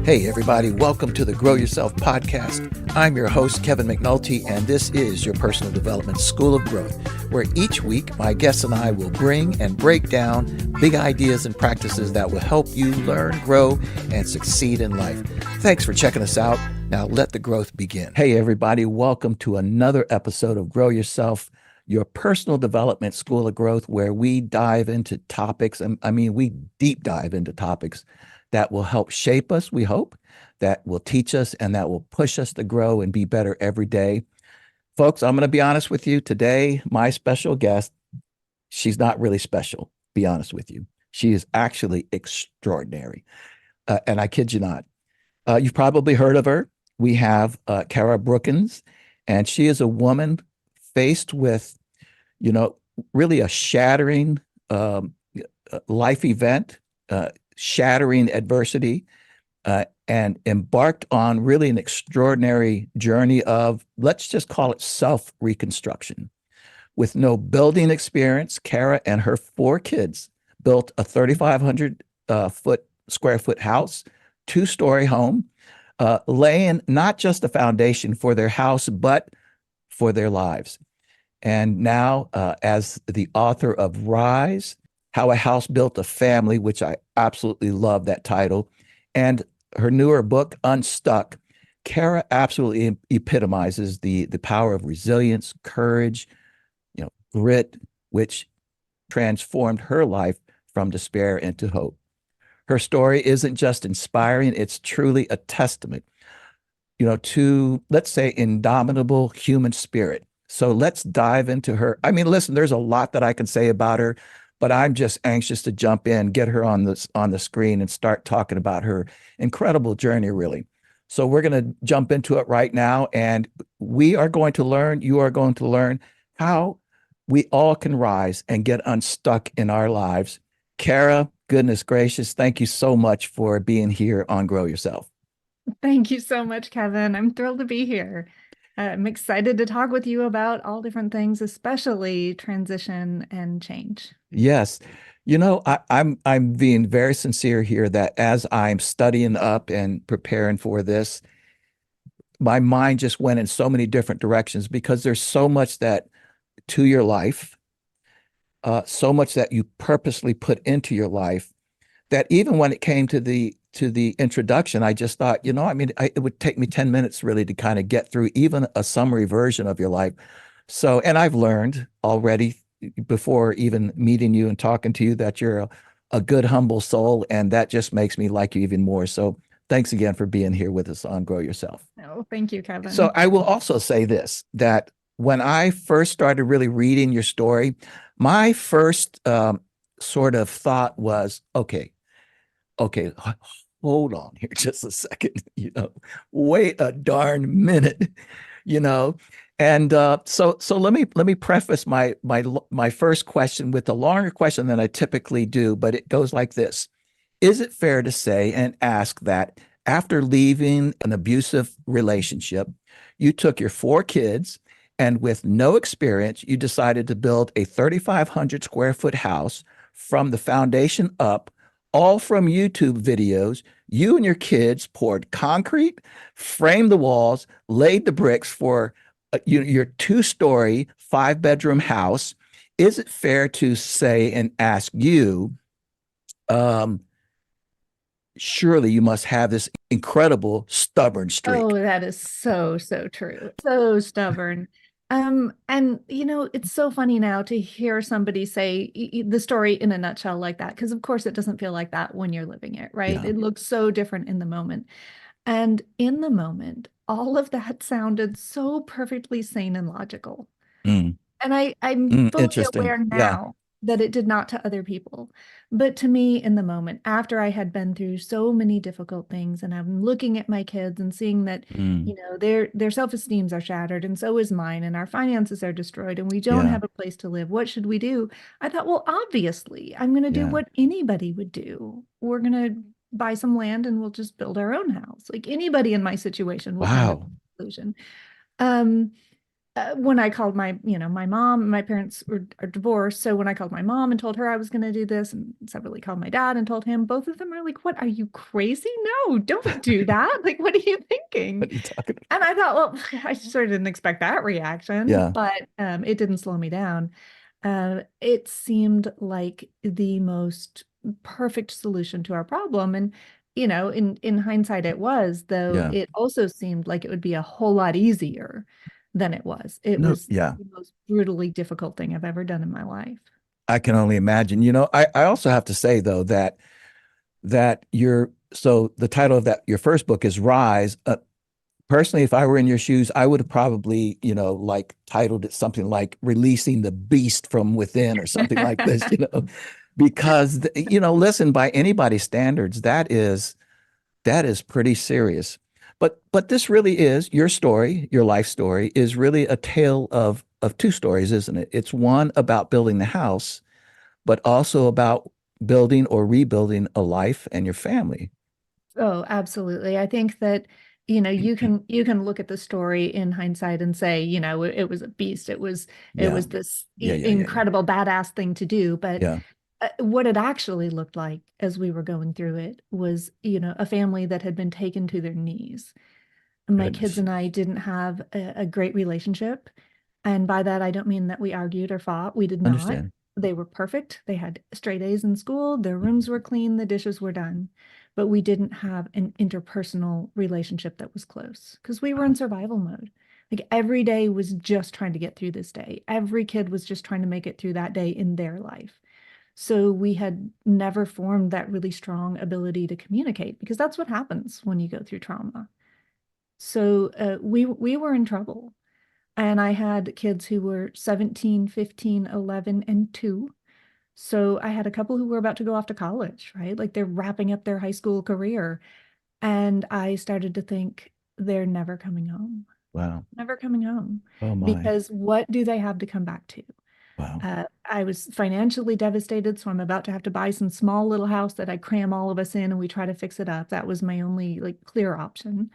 Hey, everybody, welcome to the Grow Yourself podcast. I'm your host, Kevin McNulty, and this is your personal development school of growth, where each week my guests and I will bring and break down big ideas and practices that will help you learn, grow, and succeed in life. Thanks for checking us out. Now let the growth begin. Hey, everybody, welcome to another episode of Grow Yourself, your personal development school of growth, where we dive into topics, we deep dive into topics that will help shape us, we hope, that will teach us, and that will push us to grow and be better every day. Folks, I'm going to be honest with you. Today, my special guest, she's not really special, be honest with you. She is actually extraordinary. And I kid you not. You've probably heard of her. We have Cara Brookins, and she is a woman faced with, really a shattering life event, shattering adversity, and embarked on really an extraordinary journey of, let's just call it self-reconstruction. With no building experience, Cara and her 4 kids built a 3,500 square foot house, 2-story home, laying not just a foundation for their house, but for their lives. And now, as the author of Rise, How a House Built a Family, which I absolutely love that title, and her newer book, Unstuck, Cara absolutely epitomizes the power of resilience, courage, grit, which transformed her life from despair into hope. Her story isn't just inspiring, it's truly a testament, to, let's say, indomitable human spirit. So let's dive into her. Listen, there's a lot that I can say about her, but I'm just anxious to jump in, get her on the screen and start talking about her incredible journey, really. So we're going to jump into it right now, and we are going to learn, you are going to learn how we all can rise and get unstuck in our lives. Cara, goodness gracious, thank you so much for being here on Grow Yourself. Thank you so much, Kevin. I'm thrilled to be here. I'm excited to talk with you about all different things, especially transition and change. Yes. I'm being very sincere here that as I'm studying up and preparing for this, my mind just went in so many different directions because there's so much that to your life, so much that you purposely put into your life that even when it came to the introduction, I just thought, it would take me 10 minutes really to kind of get through even a summary version of your life. So, and I've learned already before even meeting you and talking to you that you're a good, humble soul, and that just makes me like you even more. So thanks again for being here with us on Grow Yourself. Oh, thank you, Kevin. So I will also say this, that when I first started really reading your story, my first sort of thought was, okay, hold on here just a second, wait a darn minute, And so let me preface my first question with a longer question than I typically do, but it goes like this. Is it fair to say and ask that after leaving an abusive relationship, you took your 4 kids and with no experience, you decided to build a 3,500 square foot house from the foundation up, all from YouTube videos? You and your kids poured concrete, framed the walls, laid the bricks for your 2-story, 5-bedroom house. Is it fair to say and ask you, surely you must have this incredible stubborn streak? Oh, that is so true. So stubborn. And it's so funny now to hear somebody say the story in a nutshell like that, because of course it doesn't feel like that when you're living it, right? Yeah. It looks so different in the moment. And in the moment, all of that sounded so perfectly sane and logical. Mm. And I'm fully Interesting. aware Yeah. now that it did not to other people. But to me, in the moment, after I had been through so many difficult things, and I'm looking at my kids and seeing that, Mm. their self-esteems are shattered, and so is mine, and our finances are destroyed, and we don't Yeah. have a place to live. What should we do? I thought, well, obviously, I'm going to do Yeah. what anybody would do. We're going to buy some land and we'll just build our own house. Like anybody in my situation will come to Wow. the conclusion. Um, when I called my mom, my parents are divorced. So when I called my mom and told her I was going to do this, and separately called my dad and told him, both of them are like, "What, are you crazy? No, don't do that. Like, what are you thinking?" What are you talking about? And I thought, well, I sort of didn't expect that reaction, Yeah. but it didn't slow me down. It seemed like the most perfect solution to our problem. And, in hindsight, it was, though Yeah. it also seemed like it would be a whole lot easier than it was. It No, was yeah. the most brutally difficult thing I've ever done in my life. I can only imagine. I also have to say though that so the title of that your first book is Rise. Personally, if I were in your shoes, I would have probably, like titled it something like Releasing the Beast from Within or something like this, because listen, by anybody's standards, that is pretty serious. But this really is your story, your life story is really a tale of two stories, isn't it? It's one about building the house, but also about building or rebuilding a life and your family. Oh, absolutely. I think that, you can look at the story in hindsight and say, it was a beast. It was Yeah. this Yeah, yeah, yeah, yeah. incredible badass thing to do. But Yeah. what it actually looked like as we were going through it was, a family that had been taken to their knees. My kids Goodness. and I didn't have a great relationship. And by that, I don't mean that we argued or fought. We did not. Understand. They were perfect. They had straight A's in school. Their rooms were clean. The dishes were done. But we didn't have an interpersonal relationship that was close because we were in survival mode. Like every day was just trying to get through this day. Every kid was just trying to make it through that day in their life. So we had never formed that really strong ability to communicate because that's what happens when you go through trauma. So we were in trouble. And I had kids who were 17, 15, 11, and 2. So I had a couple who were about to go off to college, right? Like they're wrapping up their high school career. And I started to think they're never coming home, Wow. never coming home. Oh my. Because what do they have to come back to? Wow. I was financially devastated, so I'm about to have to buy some small little house that I cram all of us in and we try to fix it up. That was my only like clear option.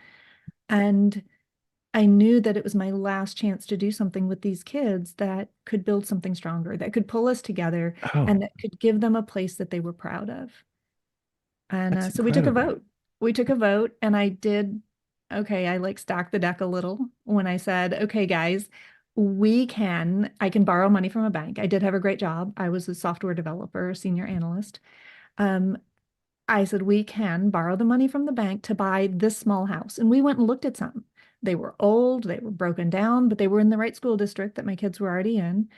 And I knew that it was my last chance to do something with these kids that could build something stronger, that could pull us together, Oh, and that could give them a place that they were proud of. And that's so we took a incredible. vote. We took a vote, and I did. Okay, I like stacked the deck a little when I said, okay, guys, I can borrow money from a bank. I did have a great job. I was a software developer, senior analyst. Um, I said, we can borrow the money from the bank to buy this small house. And we went and looked at some. They were old, they were broken down, but they were in the right school district that my kids were already in.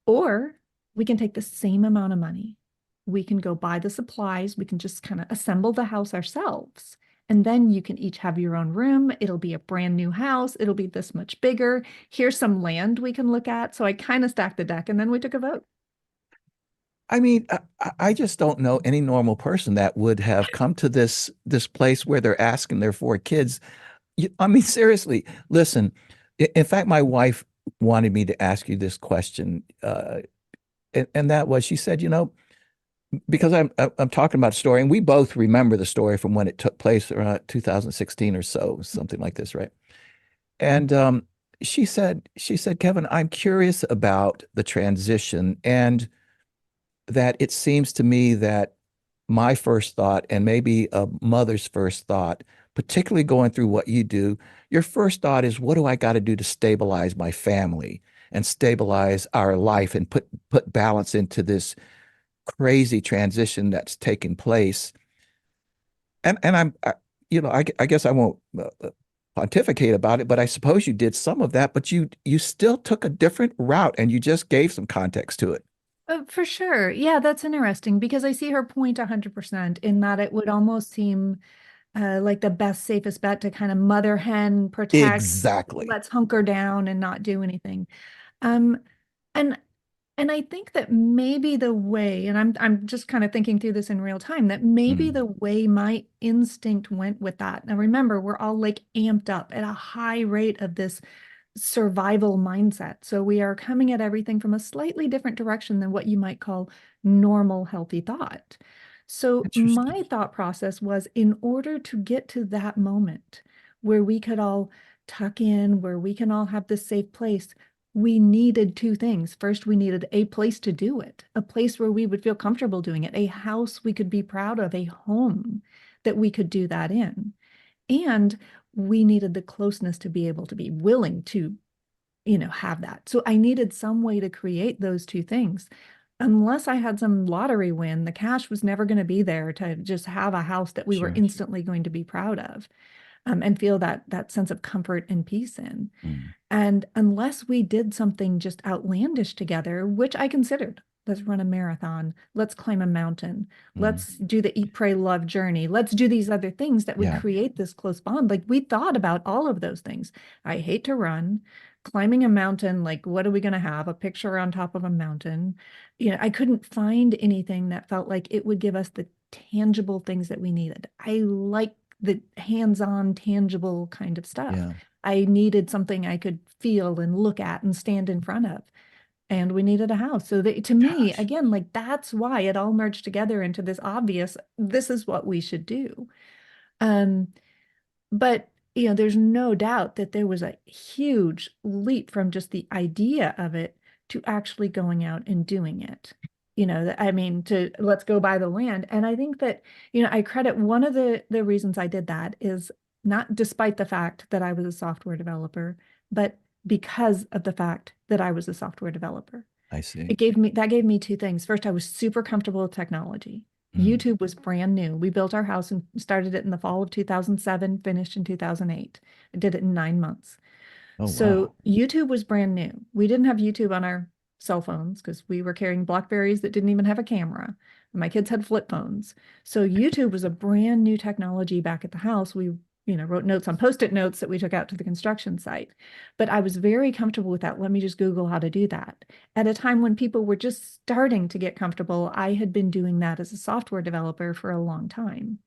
Or we can take the same amount of money. We can go buy the supplies. We can just kind of assemble the house ourselves. And then you can each have your own room. It'll be a brand new house. It'll be this much bigger. Here's some land we can look at. So I kind of stacked the deck and then we took a vote. I mean, I just don't know any normal person that would have come to this place where they're asking their four kids. I mean, seriously, listen. In fact, my wife wanted me to ask you this question, and that was, she said, because I'm talking about a story, and we both remember the story from when it took place around 2016 or so, something like this, right? And she said, Kevin, I'm curious about the transition, and that it seems to me that my first thought, and maybe a mother's first thought, particularly going through what you do, your first thought is, what do I got to do to stabilize my family and stabilize our life and put balance into this crazy transition that's taken place? And I guess I won't pontificate about it, but I suppose you did some of that, but you still took a different route and you just gave some context to it. For sure. Yeah, that's interesting because I see her point 100% in that it would almost seem like the best, safest bet to kind of mother hen, protect, Exactly. let's hunker down and not do anything. Um, and and I think that maybe the way, and I'm just kind of thinking through this in real time, that maybe Mm, the way my instinct went with that. Now remember, we're all like amped up at a high rate of this survival mindset. So we are coming at everything from a slightly different direction than what you might call normal, healthy thought. So my interesting. thought process was in order to get to that moment where we could all tuck in, where we can all have this safe place, we needed two things. First, we needed a place to do it, a place where we would feel comfortable doing it, a house we could be proud of, a home that we could do that in. And we needed the closeness to be able to be willing to, have that. So I needed some way to create those two things. Unless I had some lottery win, the cash was never going to be there to just have a house that we were Sure. instantly going to be proud of, and feel that sense of comfort and peace in. Mm. And unless we did something just outlandish together, which I considered, let's run a marathon, let's climb a mountain, Mm. let's do the eat, pray, love journey, let's do these other things that would Yeah. create this close bond. Like, we thought about all of those things. I hate to run. Climbing a mountain, like, what are we going to have? A picture on top of a mountain? I couldn't find anything that felt like it would give us the tangible things that we needed. I like the hands-on, tangible kind of stuff. Yeah. I needed something I could feel and look at and stand in front of. And we needed a house. So that, to me, Gosh. again, like, that's why it all merged together into this obvious, this is what we should do. Um, but there's no doubt that there was a huge leap from just the idea of it to actually going out and doing it. I mean, to let's go buy the land. And I think that, I credit one of the reasons I did that is not despite the fact that I was a software developer, but because of the fact that I was a software developer. I see. That gave me two things. First, I was super comfortable with technology. Mm. YouTube was brand new. We built our house and started it in the fall of 2007, finished in 2008. I did it in 9 months. Oh, So wow. YouTube was brand new. We didn't have YouTube on our cell phones because we were carrying Blackberries that didn't even have a camera. My kids had flip phones. So YouTube was a brand new technology back at the house. We, wrote notes on Post-it notes that we took out to the construction site. But I was very comfortable with that. Let me just Google how to do that. At a time when people were just starting to get comfortable, I had been doing that as a software developer for a long time.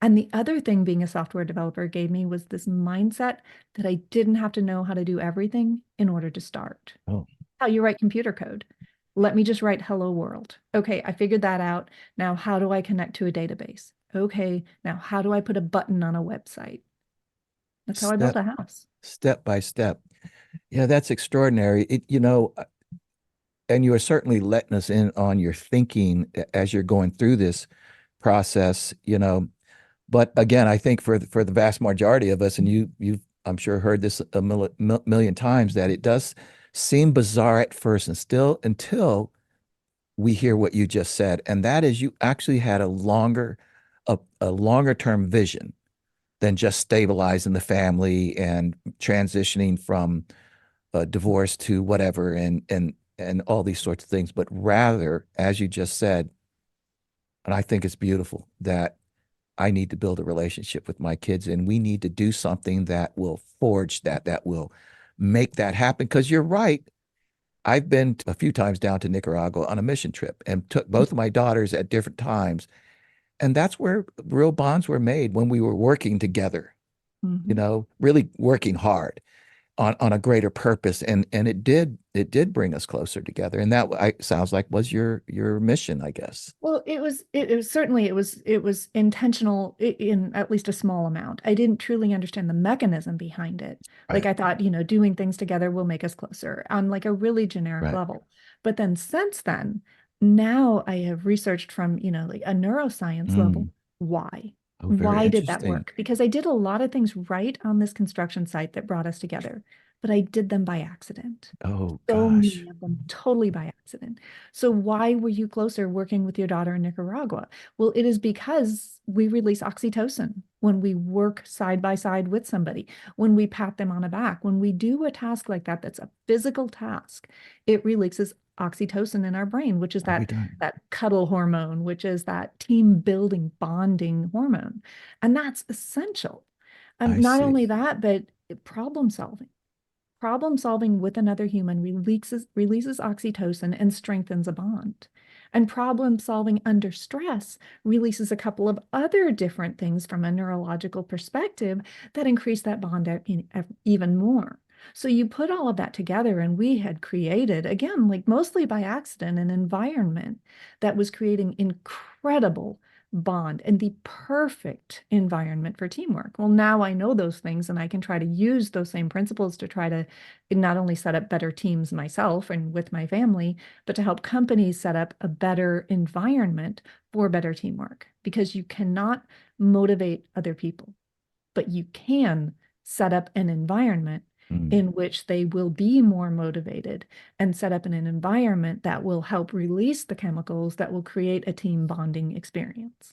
And the other thing being a software developer gave me was this mindset that I didn't have to know how to do everything in order to start. Oh, How you write computer code. Let me just write hello world. Okay, I figured that out. Now, how do I connect to a database? Okay, now how do I put a button on a website? That's how I built step a house. step by step. Yeah, that's extraordinary. And you are certainly letting us in on your thinking as you're going through this process. But again, I think for the vast majority of us, and you've I'm sure heard this a million times, that it does seem bizarre at first, and still until we hear what you just said, and that is you actually had a longer term vision than just stabilizing the family and transitioning from divorce to whatever and all these sorts of things, but rather, as you just said, and I think it's beautiful that I need to build a relationship with my kids, and we need to do something that will forge that will make that happen. Because you're right. I've been a few times down to Nicaragua on a mission trip and took both of my daughters at different times. And that's where real bonds were made, when we were working together, Mhm. really working hard on a greater purpose. And it did bring us closer together. And that sounds like was your mission, I guess. Well, it was certainly it was intentional in at least a small amount. I didn't truly understand the mechanism behind it. Like, Right. I thought, doing things together will make us closer on like a really generic Right. level. But then since then, now I have researched from, like a neuroscience level, Mm. why? Oh, very Why did that interesting. work? Because I did a lot of things right on this construction site that brought us together, but I did them by accident. Oh So gosh. many of them totally by accident. So why were you closer working with your daughter in Nicaragua? Well, it is because we release oxytocin when we work side by side with somebody, when we pat them on the back, when we do a task like that, that's a physical task, it releases oxytocin in our brain, which is Are we that done? that cuddle hormone, which is that team building bonding hormone. And that's essential. I Not see. only that, but problem solving. Problem solving with another human releases oxytocin and strengthens a bond. And problem solving under stress releases a couple of other different things from a neurological perspective that increase that bond even more. So you put all of that together, and we had created, again, like mostly by accident, an environment that was creating incredible bond and the perfect environment for teamwork. Well, now I know those things and I can try to use those same principles to try to not only set up better teams myself and with my family, but to help companies set up a better environment for better teamwork, because you cannot motivate other people, but you can set up an environment Mm. in which they will be more motivated and set up in an environment that will help release the chemicals that will create a team bonding experience.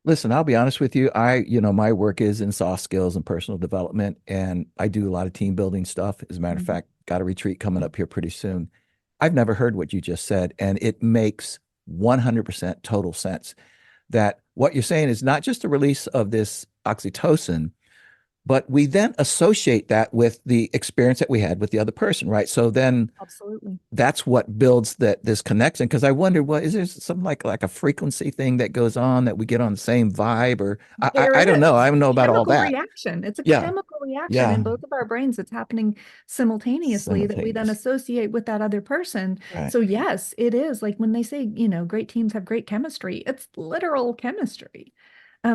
Listen, I'll be honest with you. My work is in soft skills and personal development, and I do a lot of team building stuff. As a matter of Mhm. fact, got a retreat coming up here pretty soon. I've never heard what you just said, and it makes 100% total sense that what you're saying is not just the release of this oxytocin, but we then associate that with the experience that we had with the other person, right? So then Absolutely. that's what builds this connection. Because I wonder, what is there something like a frequency thing that goes on that we get on the same vibe, or There I don't know. I is don't know about all chemical that. reaction. It's a Yeah, chemical reaction yeah, in both of our brains. It's happening simultaneously that we then simultaneous. associate with that other person. Right. So yes, it is like when they say, great teams have great chemistry, it's literal chemistry.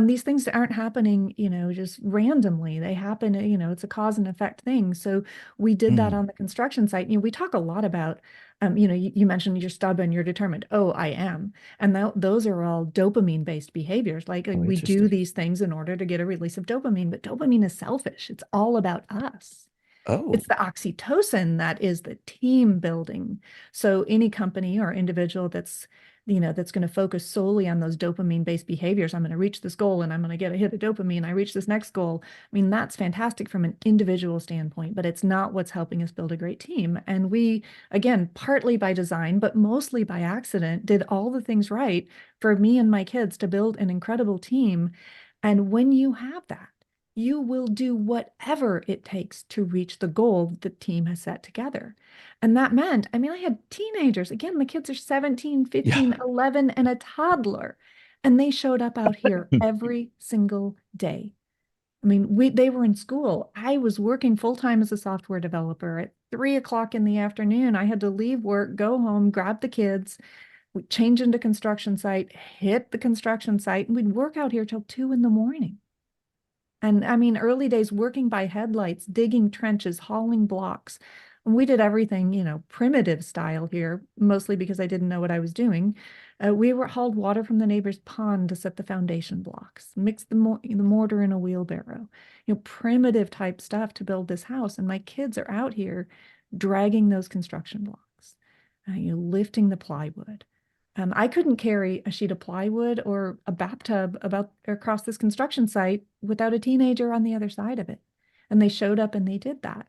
These things aren't happening, just randomly. They happen, it's a cause and effect thing. So we did that Mm. on the construction site. We talk a lot about, you mentioned you're stubborn, you're determined. Oh, I am. And those are all dopamine based behaviors. Like Oh, we do interesting. these things in order to get a release of dopamine, but dopamine is selfish. It's all about us. Oh, It's the oxytocin that is the team building. So any company or individual that's going to focus solely on those dopamine-based behaviors. I'm going to reach this goal and I'm going to get a hit of dopamine. I reach this next goal. I mean, that's fantastic from an individual standpoint, but it's not what's helping us build a great team. And we, again, partly by design, but mostly by accident, did all the things right for me and my kids to build an incredible team. And when you have that, you will do whatever it takes to reach the goal the team has set together. And that meant, I mean, I had teenagers. Again, the kids are 17, yeah. 15, 11, and a toddler. And they showed up out here every single day. I mean, they were in school. I was working full time as a software developer. At 3 o'clock in the afternoon, I had to leave work, go home, grab the kids, we change into construction site, hit the construction site, and we'd work out here till 2 in the morning. And I mean, early days working by headlights, digging trenches, hauling blocks. And we did everything, primitive style here, mostly because I didn't know what I was doing. We were hauled water from the neighbor's pond to set the foundation blocks, mixed the mortar in a wheelbarrow, primitive type stuff to build this house. And my kids are out here dragging those construction blocks, lifting the plywood. I couldn't carry a sheet of plywood or a bathtub about across this construction site without a teenager on the other side of it. And they showed up and they did that.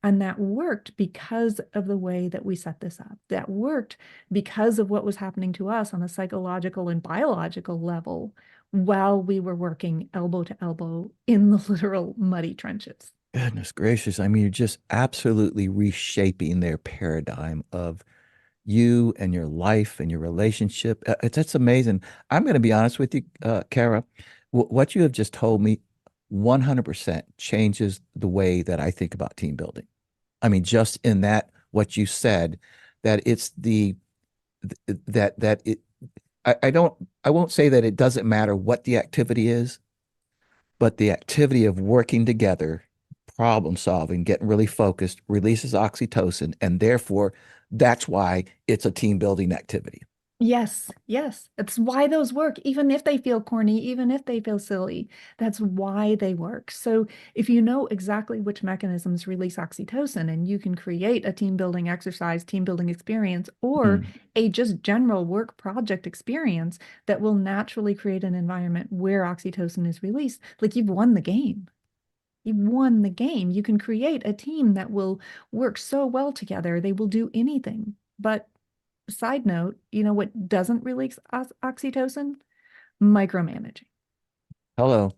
And that worked because of the way that we set this up. That worked because of what was happening to us on a psychological and biological level while we were working elbow to elbow in the literal muddy trenches. Goodness gracious. I mean, you're just absolutely reshaping their paradigm of you and your life and your relationship. That's amazing. I'm going to be honest with you, Cara. What you have just told me 100% changes the way that I think about team building. I mean, just in that, what you said, that it's that it, I won't say that it doesn't matter what the activity is, but the activity of working together, problem solving, getting really focused, releases oxytocin, and therefore that's why it's a team building activity. Yes, yes. That's why those work, even if they feel corny, even if they feel silly. That's why they work. So if you know exactly which mechanisms release oxytocin and you can create a team building exercise, team building experience, or Mm. a just general work project experience that will naturally create an environment where oxytocin is released, like you've won the game. You've won the game. You can create a team that will work so well together, they will do anything. But side note, what doesn't release oxytocin? Micromanaging. Hello.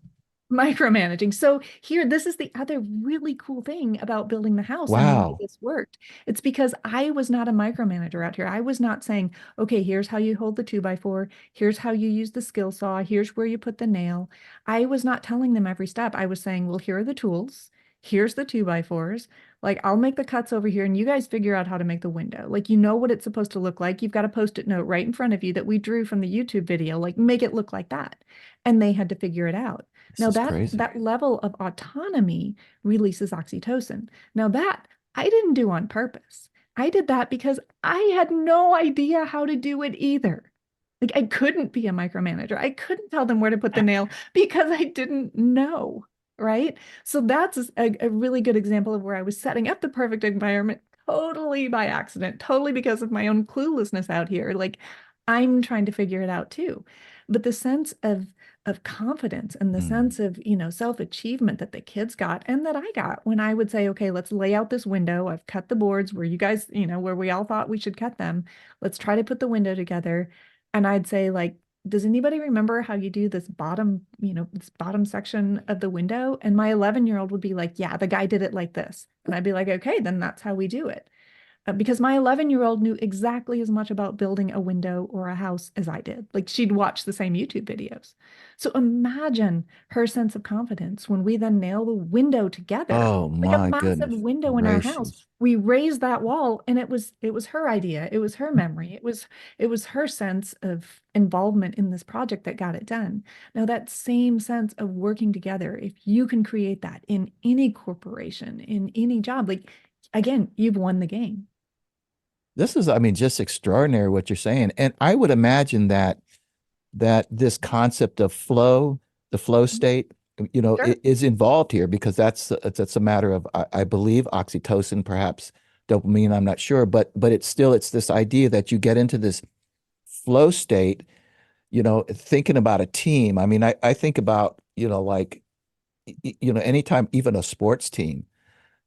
Micromanaging. So here, this is the other really cool thing about building the house and why Wow. this worked. It's because I was not a micromanager out here. I was not saying, okay, here's how you hold the 2x4. Here's how you use the skill saw. Here's where you put the nail. I was not telling them every step. I was saying, well, here are the tools. here's the 2x4s. Like, I'll make the cuts over here and you guys figure out how to make the window. Like, you know what it's supposed to look like. You've got a post-it note right in front of you that we drew from the YouTube video. Like, make it look like that. And they had to figure it out. This Now is that crazy. that level of autonomy releases oxytocin. Now that I didn't do on purpose. I did that because I had no idea how to do it either. Like, I couldn't be a micromanager. I couldn't tell them where to put the nail because I didn't know, right? So that's a really good example of where I was setting up the perfect environment totally by accident, totally because of my own cluelessness out here. Like, I'm trying to figure it out too. But the sense of confidence and the Mm. sense of, self-achievement that the kids got and that I got when I would say, okay, let's lay out this window. I've cut the boards where you guys, where we all thought we should cut them. Let's try to put the window together. And I'd say, like, does anybody remember how you do this bottom section of the window? And my 11-year-old would be like, yeah, the guy did it like this. And I'd be like, okay, then that's how we do it. Because my 11-year-old knew exactly as much about building a window or a house as I did. Like, she'd watch the same YouTube videos. So imagine her sense of confidence when we then nail the window together, Oh like a my massive goodness window in our house. gracious. We raised that wall and it was her idea. It was her memory. It was her sense of involvement in this project that got it done. Now, that same sense of working together, if you can create that in any corporation, in any job, like, again, you've won the game. This is, I mean, just extraordinary what you're saying. And I would imagine that this concept of flow, the flow state, Sure. is involved here because that's a matter of I believe oxytocin, perhaps dopamine, I'm not sure, but it's this idea that you get into this flow state, thinking about a team. I mean, I think about, like, anytime even a sports team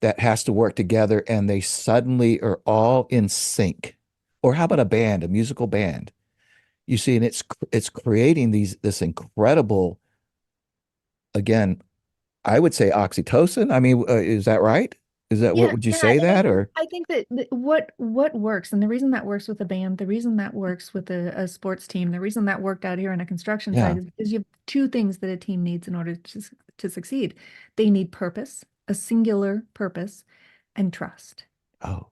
that has to work together and they suddenly are all in sync. Or how about a band, a musical band? You see, and it's creating this incredible, again, I would say oxytocin. I mean, is that right? Is that what Yeah, would you yeah, say and I that think or I think that what works, and the reason that works with a band, the reason that works with a sports team, the reason that worked out here on a construction site yeah. is because you have two things that a team needs in order to succeed. They need purpose, a singular purpose, and trust. Oh,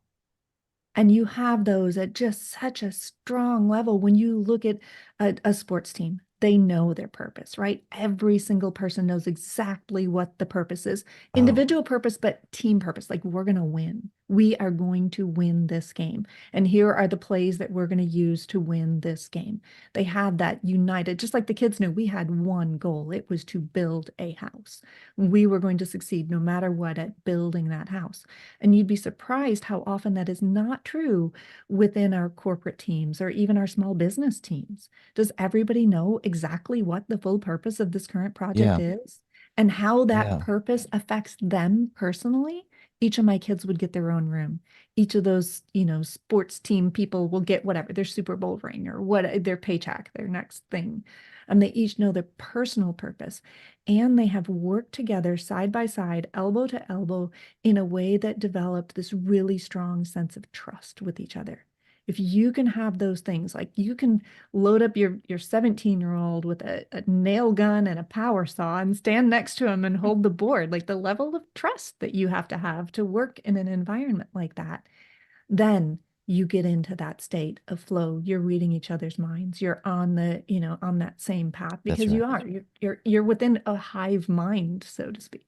And you have those at just such a strong level when you look at a sports team. They know their purpose, right? Every single person knows exactly what the purpose is. oh, Individual purpose, but team purpose. Like, we're going to win. We are going to win this game. And here are the plays that we're going to use to win this game. They have that united, just like the kids knew we had one goal. It was to build a house. We were going to succeed no matter what at building that house. And you'd be surprised how often that is not true within our corporate teams or even our small business teams. Does everybody know exactly what the full purpose of this current project yeah, is and how that yeah. purpose affects them personally? Each of my kids would get their own room. Each of those, sports team people will get whatever, their Super Bowl ring or what their paycheck, their next thing. And they each know their personal purpose. And they have worked together side by side, elbow to elbow, in a way that developed this really strong sense of trust with each other. If you can have those things, like, you can load up your 17-year-old with a nail gun and a power saw and stand next to him and hold the board, like the level of trust that you have to work in an environment like that, then you get into that state of flow. You're reading each other's minds. You're on that same path That's because right. you're within a hive mind, so to speak.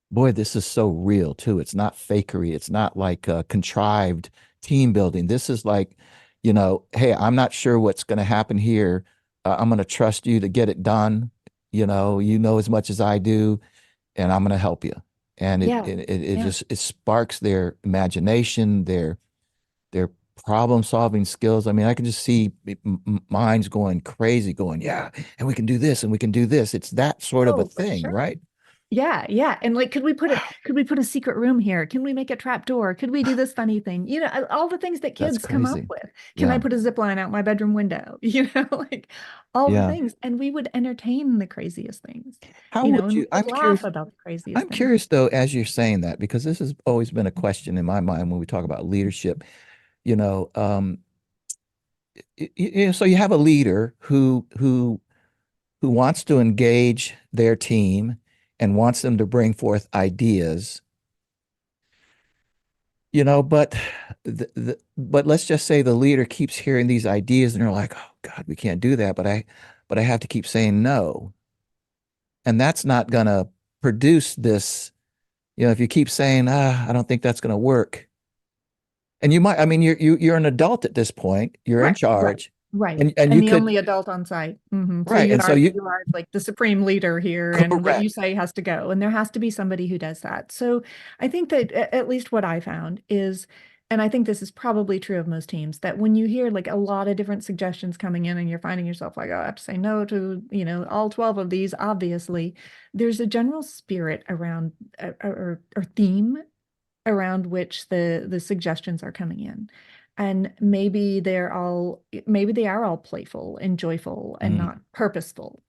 Boy, this is so real too. It's not fakery. It's not like contrived team building. This is like, hey, I'm not sure what's going to happen here. I'm going to trust you to get it done. You know as much as I do, and I'm going to help you. And it Yeah. it it Yeah. just it sparks their imagination, their problem solving skills. I mean, I can just see minds going crazy, going, yeah, and we can do this and we can do this. It's that sort of a Oh, for thing, sure. right? Yeah, yeah. And like, could we put a secret room here? Can we make a trap door? Could we do this funny thing? All the things that That's kids come up crazy. with. Can I Yeah. put a zip line out my bedroom window? Like, all the Yeah. things. And we would entertain the craziest things, How would and we you? would laugh about the craziest I'm things. curious though, as you're saying that, because this has always been a question in my mind when we talk about leadership. You know, so you have a leader who wants to engage their team and wants them to bring forth ideas, but but let's just say the leader keeps hearing these ideas and they're like, oh God, we can't do that. But I have to keep saying no. And that's not gonna produce this, if you keep saying, I don't think that's gonna work. And you might, I mean, you're an adult at this point, you're in Right, right, charge, right. and you And the could, only adult on site. So right. And so you are like the supreme leader here, and what you correct. say has to go. And there has to be somebody who does that. So I think that at least what I found is, and I think this is probably true of most teams, that when you hear like a lot of different suggestions coming in and you're finding yourself like, oh, I have to say no to, all 12 of these, obviously, there's a general spirit around or theme around which the suggestions are coming in. And maybe they are all playful and joyful and Mm, not purposeful.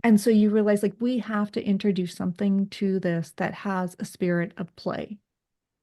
And so you realize like we have to introduce something to this that has a spirit of play.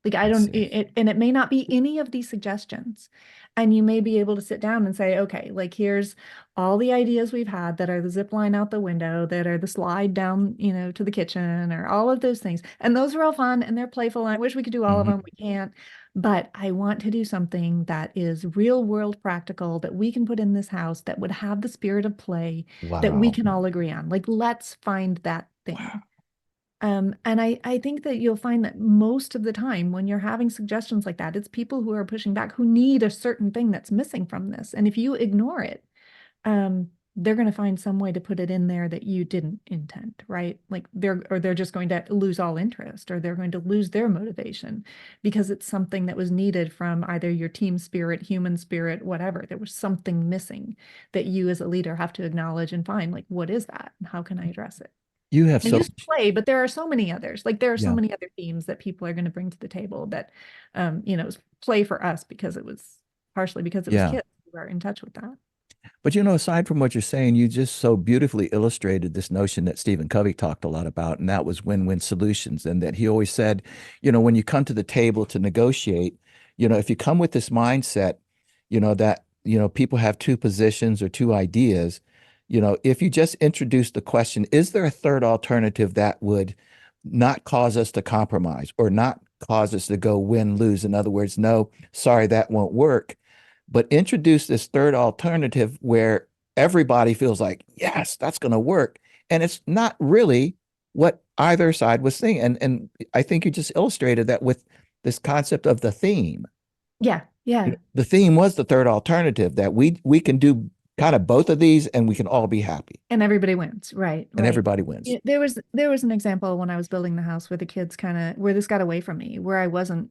Like I I don't see. and it may not be any of these suggestions. And you may be able to sit down and say, okay, like here's all the ideas we've had that are the zip line out the window, that are the slide down, to the kitchen, or all of those things. And those are all fun and they're playful. And I wish we could do all of Hmm. them. We can't. But I want to do something that is real world practical that we can put in this house that would have the spirit of play that we Wow. can all agree on. Like, let's find that Wow. thing. And I think that you'll find that most of the time when you're having suggestions like that, it's people who are pushing back who need a certain thing that's missing from this. And if you ignore it, they're going to find some way to put it in there that you didn't intend, right? Like they're just going to lose all interest or they're going to lose their motivation because it's something that was needed from either your team spirit, human spirit, whatever. There was something missing that you as a leader have to acknowledge and find, like, what is that? And how can I address it? You have I so use play, but there are so many others. Like there are so yeah, many other themes that people are going to bring to the table that, is play for us because it was partially because it was yeah. kids who are in touch with that. But aside from what you're saying, you just so beautifully illustrated this notion that Stephen Covey talked a lot about, and that was win-win solutions. And that he always said, when you come to the table to negotiate, if you come with this mindset, that, people have two positions or two ideas, if you just introduce the question, is there a third alternative that would not cause us to compromise or not cause us to go win-lose? In other words, no, sorry, that won't work, but introduce this third alternative where everybody feels like, yes, that's going to work. And it's not really what either side was saying. And I think you just illustrated that with this concept of the theme. Yeah, yeah. The theme was the third alternative that we can do kind of both of these and we can all be happy And everybody wins. Right, and right. everybody wins. There was an example when I was building the house where the kids kind of where this got away from me, where I wasn't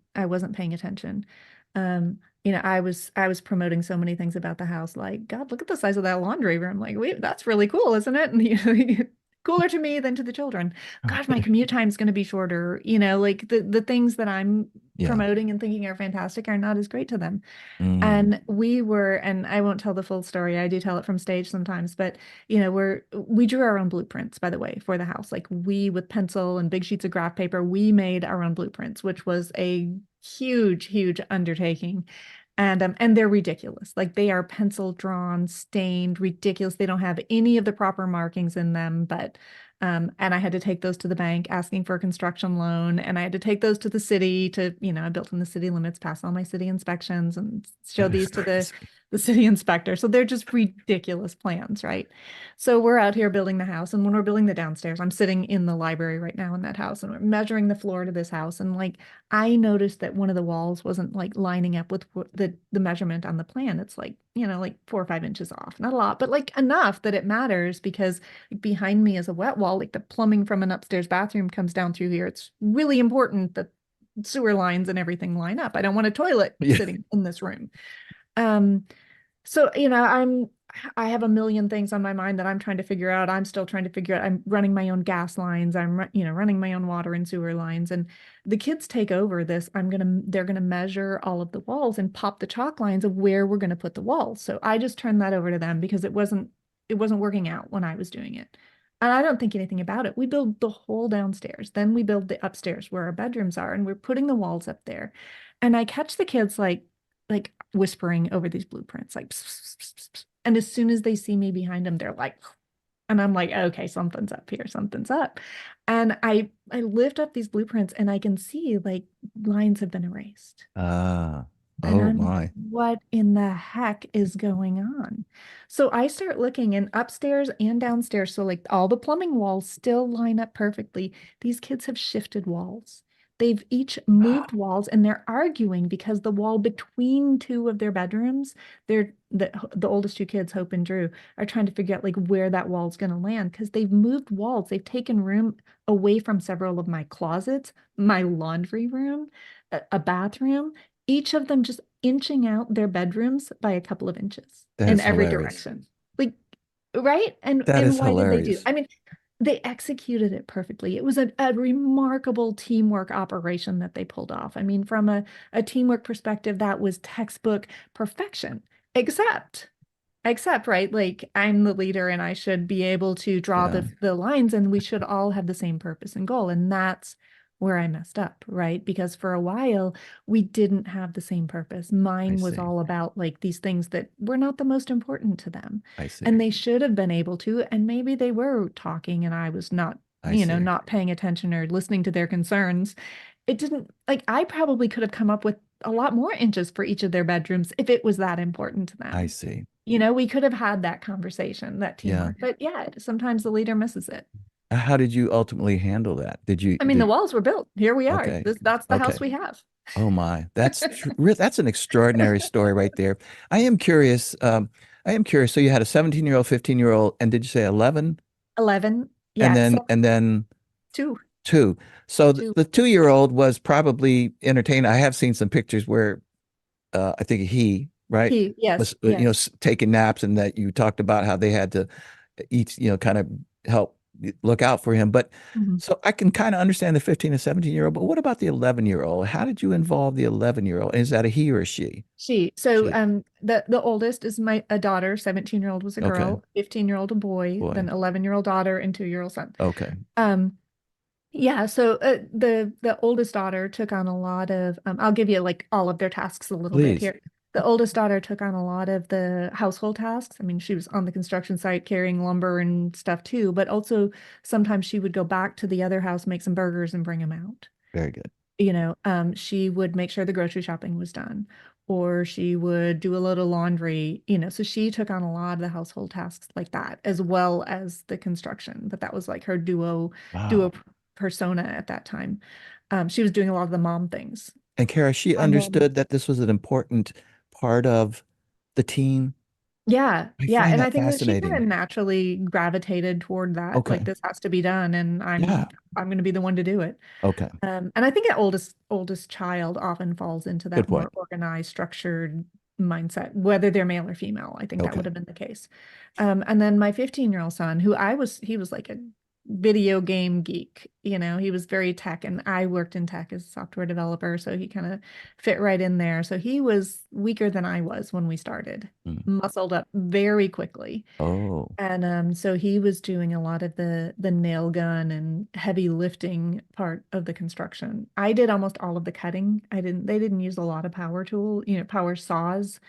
paying attention. I was promoting so many things about the house, like, God, look at the size of that laundry room. Like, wait, that's really cool, isn't it? And cooler to me than to the children. Gosh, my commute time is going to be shorter. Like the things that I'm Yeah. promoting and thinking are fantastic are not as great to them. Mm. And I won't tell the full story. I do tell it from stage sometimes, but we drew our own blueprints, by the way, for the house. Like we, with pencil and big sheets of graph paper, we made our own blueprints, which was a huge, huge undertaking. And they're ridiculous. Like they are pencil drawn, stained, ridiculous. They don't have any of the proper markings in them, but and I had to take those to the bank asking for a construction loan. And I had to take those to the city to, I built in the city limits, pass all my city inspections and show That is these to the, crazy. the city inspector. So they're just ridiculous plans, right? So we're out here building the house. And when we're building the downstairs, I'm sitting in the library right now in that house and we're measuring the floor to this house. And like, I noticed that one of the walls wasn't like lining up with the measurement on the plan. It's like, like 4 or 5 inches off. Not a lot, but like enough that it matters because behind me is a wet wall. Like the plumbing from an upstairs bathroom comes down through here. It's really important that sewer lines and everything line up. I don't want a toilet Yeah. sitting in this room. Um, so, I have a million things on my mind that I'm trying to figure out. I'm still trying to figure out. I'm running my own gas lines. I'm, running my own water and sewer lines. And the kids take over this. They're gonna measure all of the walls and pop the chalk lines of where we're gonna put the walls. So I just turned that over to them because it wasn't working out when I was doing it. And I don't think anything about it. We build the whole downstairs. Then we build the upstairs where our bedrooms are, and we're putting the walls up there. And I catch the kids like whispering over these blueprints, like, pss, pss, pss, pss, pss. And as soon as they see me behind them, they're like, And I'm like, okay, something's up here, something's up. And I lift up these blueprints and I can see like lines have been erased. Ah, And oh I'm like, my. what in the heck is going on? So I start looking and upstairs and downstairs. So, like, all the plumbing walls still line up perfectly. These kids have shifted walls. They've each moved walls and they're arguing because the wall between two of their bedrooms, the oldest two kids, Hope and Drew, are trying to figure out like where that wall's going to land because they've moved walls. They've taken room away from several of my closets, my laundry room, a bathroom, each of them just inching out their bedrooms by a couple of inches That in is every hilarious. direction. Like, right? That And is why did they do? hilarious. I mean, they executed it perfectly. It was a remarkable teamwork operation that they pulled off. I mean, from a teamwork perspective, that was textbook perfection, except right, like I'm the leader and I should be able to draw Yeah, the lines and we should all have the same purpose and goal. And that's where I messed up, right? Because for a while we didn't have the same purpose. I Mine was see. all about like these things that were not the most important to them. I see. And they should have been able to, and maybe they were talking and I was not, I see. not paying attention or listening to their concerns. It didn't, like, I probably could have come up with a lot more inches for each of their bedrooms if it was that important to I them. see. We could have had that conversation, that Yeah. teamwork. But yeah, sometimes the leader misses it. How did you ultimately handle that? Did you I mean, the did walls were built. Here we are. okay. That's the house Okay. we have. Oh my. That's an extraordinary story right there. I am curious. I am curious. So you had a 17-year-old, 15-year-old, and did you say 11? 11. And Yeah. then So and then two, two. So two. the 2-year-old was probably entertained. I have seen some pictures where I think he, right, Yes, was yes. taking naps, and that you talked about how they had to each kind of help look out for him. But Mhm. so I can kind of understand the 15 and 17-year-old, but what about the 11-year-old? How did you involve the 11-year-old? Is that a he or a she? So She. the oldest is a daughter, 17-year-old was a Okay. girl, 15-year-old a boy, then Boy. 11-year-old daughter and 2-year-old son. Okay. Um Yeah, so the oldest daughter took on a lot of I'll give you like all of their tasks a little bit Please. here. The oldest daughter took on a lot of the household tasks. I mean, she was on the construction site carrying lumber and stuff too, but also sometimes she would go back to the other house, make some burgers and bring them out. Very good. She would make sure the grocery shopping was done, or she would do a load of laundry, so she took on a lot of the household tasks like that, as well as the construction. But that was like her duo Wow. persona at that time. She was doing a lot of the mom things. And Kara, she And then understood that this was an important part of the team. yeah, I yeah. find And I that think that she kind of fascinating. naturally gravitated toward that. Like Okay. this has to be done, and I'm Yeah. I'm going to be the one to do it. Okay. And I think that oldest child often falls into Good that more point. organized, structured mindset, whether they're male or female. I think that Okay. would have been the case. And then my 15-year-old son, he was like a video game geek. He was very tech, and I worked in tech as a software developer, so he kind of fit right in there. So he was weaker than I was when we started, Mm. muscled up very quickly. Oh, And so he was doing a lot of the nail gun and heavy lifting part of the construction. I did almost all of the cutting. They didn't use a lot of power saws,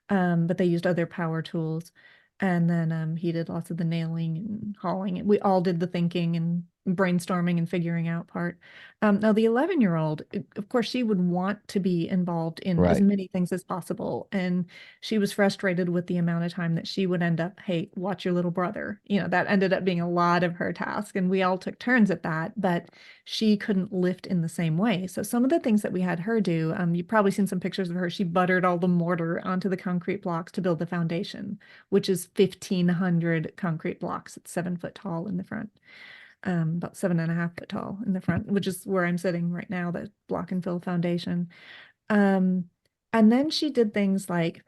but they used other power tools. And then he did lots of the nailing and hauling. We all did the thinking and brainstorming and figuring out part. Now, the 11-year-old, of course, she would want to be involved in as right. many things as possible. And she was frustrated with the amount of time that she would end up, hey, watch your little brother. That ended up being a lot of her task. And we all took turns at that, but she couldn't lift in the same way. So some of the things that we had her do, you've probably seen some pictures of her. She buttered all the mortar onto the concrete blocks to build the foundation, which is 1,500 concrete blocks. It's 7 foot tall in the front, about 7.5 foot tall in the front, which is where I'm sitting right now, the block and fill foundation. Um, and then she did things like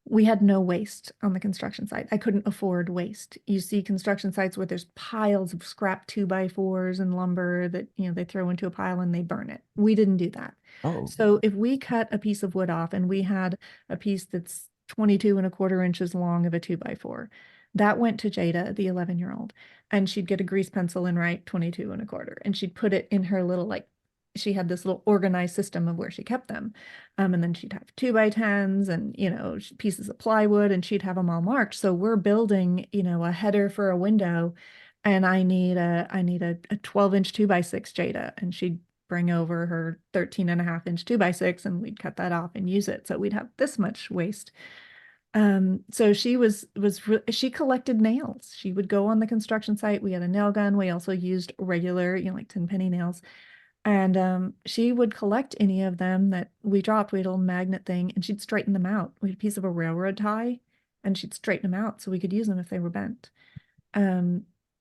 we had no waste on the construction site. I couldn't afford waste. You see construction sites where there's piles of scrap 2x4s and lumber that, they throw into a pile and they burn it. We didn't do that. Oh, So if we cut a piece of wood off and we had a piece that's 22.25 inches long of a 2x4, that went to Jada, the 11-year-old, and she'd get a grease pencil and write 22 and a quarter. And she'd put it in her little like she had this little organized system of where she kept them. And then she'd have 2x10s and, pieces of plywood, and she'd have them all marked. So we're building, a header for a window, and I need a 12-inch 2x6 Jada. And she'd bring over her 13.5-inch 2x6, and we'd cut that off and use it. So we'd have this much waste. So she collected nails. She would go on the construction site. We had a nail gun. We also used regular, like 10-penny nails. And she would collect any of them that we dropped. We had a little magnet thing, and she'd straighten them out. We had a piece of a railroad tie, and she'd straighten them out so we could use them if they were bent.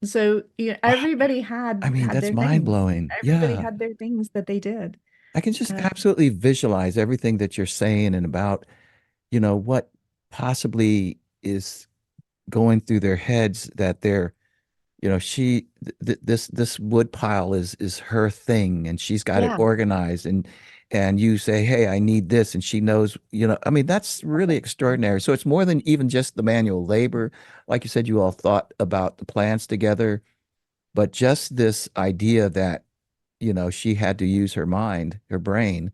So Wow. everybody I had mean, had that's their mind things. blowing. Everybody Yeah. had their things that they did. I can just Um, absolutely visualize everything that you're saying and about, what possibly is going through their heads that they're, she this wood pile is her thing and she's got it yeah. organized and you say, "Hey, I need this," and she knows, I mean, that's really extraordinary. So it's more than even just the manual labor. Like you said, you all thought about the plans together, but just this idea that, she had to use her mind, her brain,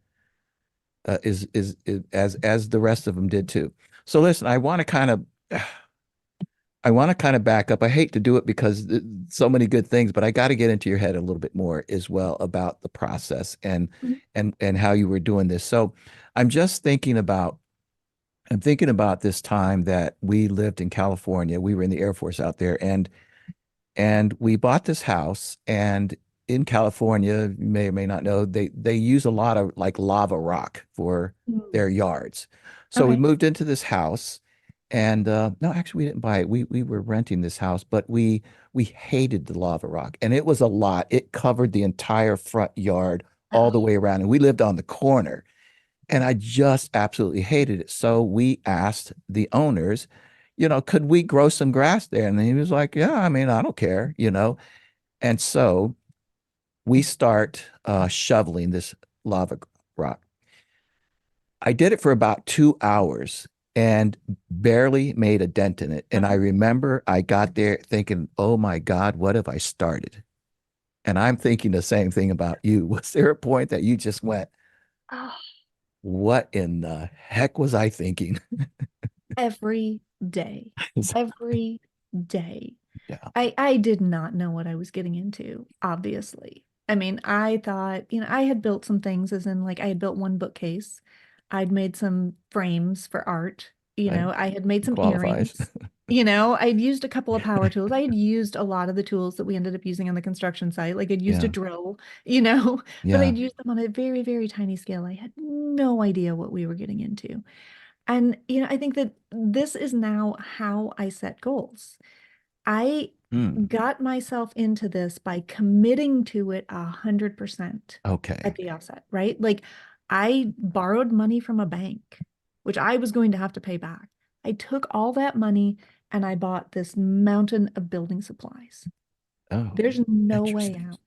is as the rest of them did too. So listen, I want to kind of back up. I hate to do it because so many good things, but I got to get into your head a little bit more as well about the process and Mhm. and how you were doing this. So I'm just thinking about this time that we lived in California. We were in the Air Force out there, and we bought this house. And in California, you may or may not know, they use a lot of like lava rock for their Mm. yards. So we Okay. moved into this house, and no, actually, we didn't buy it. We were renting this house, but we hated the lava rock, and it was a lot. It covered the entire front yard all the Oh, way around, and we lived on the corner, and I just absolutely hated it. So we asked the owners, could we grow some grass there? And he was like, "Yeah, I mean, I don't care." And so we start shoveling this lava rock. I did it for about 2 hours and barely made a dent in it. And I remember I got there thinking, "Oh my God, what have I started?" And I'm thinking the same thing about you. Was there a point that you just went, oh, "What in the heck was I thinking?" every day. Every day. Yeah. I did not know what I was getting into, obviously. I mean, I thought, I had built some things, as in like I had built one bookcase. I'd made some frames for art. Right. I had made some Qualifies. earrings. I'd used a couple of power tools. I had used a lot of the tools that we ended up using on the construction site. Like I'd used a Yeah. drill, but Yeah. I'd used them on a very, very tiny scale. I had no idea what we were getting into. And, I think that this is now how I set goals. I Hmm. got myself into this by committing to it 100% at Okay. the outset, right? Like I borrowed money from a bank, which I was going to have to pay back. I took all that money and I bought this mountain of building supplies. Oh, There's no way interesting. out.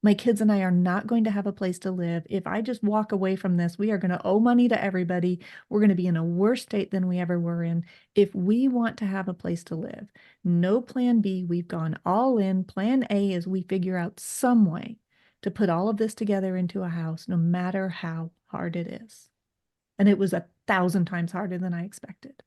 My kids and I are not going to have a place to live. If I just walk away from this, we are going to owe money to everybody. We're going to be in a worse state than we ever were in. If we want to have a place to live, no plan B, we've gone all in. Plan A is we figure out some way to put all of this together into a house, no matter how hard it is. And it was 1,000 times harder than I expected.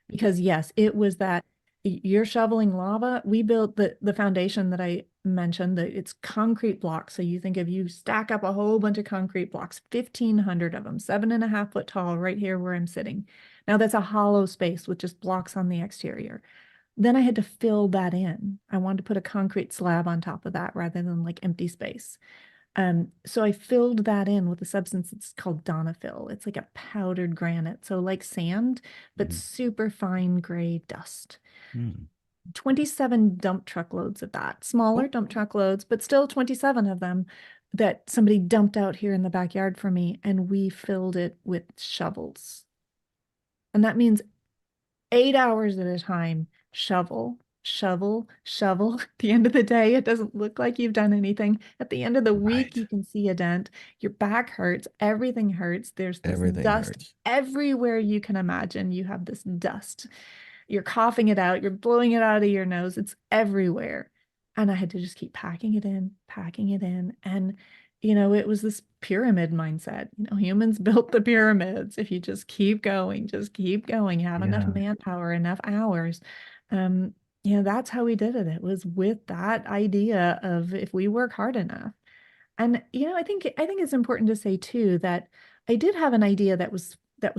Because yes, it was that you're shoveling lava. We built the foundation that I mentioned, that it's concrete blocks. So you think if you stack up a whole bunch of concrete blocks, 1,500 of them, 7.5 foot tall, right here where I'm sitting. Now that's a hollow space with just blocks on the exterior. Then I had to fill that in. I wanted to put a concrete slab on top of that rather than like empty space. So I filled that in with a substance that's called Donafil. It's like a powdered granite, so like sand, but Mhm. super fine gray dust. Hmm. 27 dump truckloads of that, smaller Oh, dump truckloads, but still 27 of them that somebody dumped out here in the backyard for me, and we filled it with shovels. And that means 8 hours at a time, shovel, shovel, shovel. At the end of the day, it doesn't look like you've done anything. At the end of the week, right. you can see a dent. Your back hurts. Everything hurts. There's this Everything dust hurts. everywhere you can imagine. You have this dust. You're coughing it out. You're blowing it out of your nose. It's everywhere. And I had to just keep packing it in, packing it in. And it was this pyramid mindset. Humans built the pyramids. If you just keep going, have enough Yeah. manpower, enough hours. Um, that's how we did it. It was with that idea of if we work hard enough. And I think it's important to say too that I did have an idea that was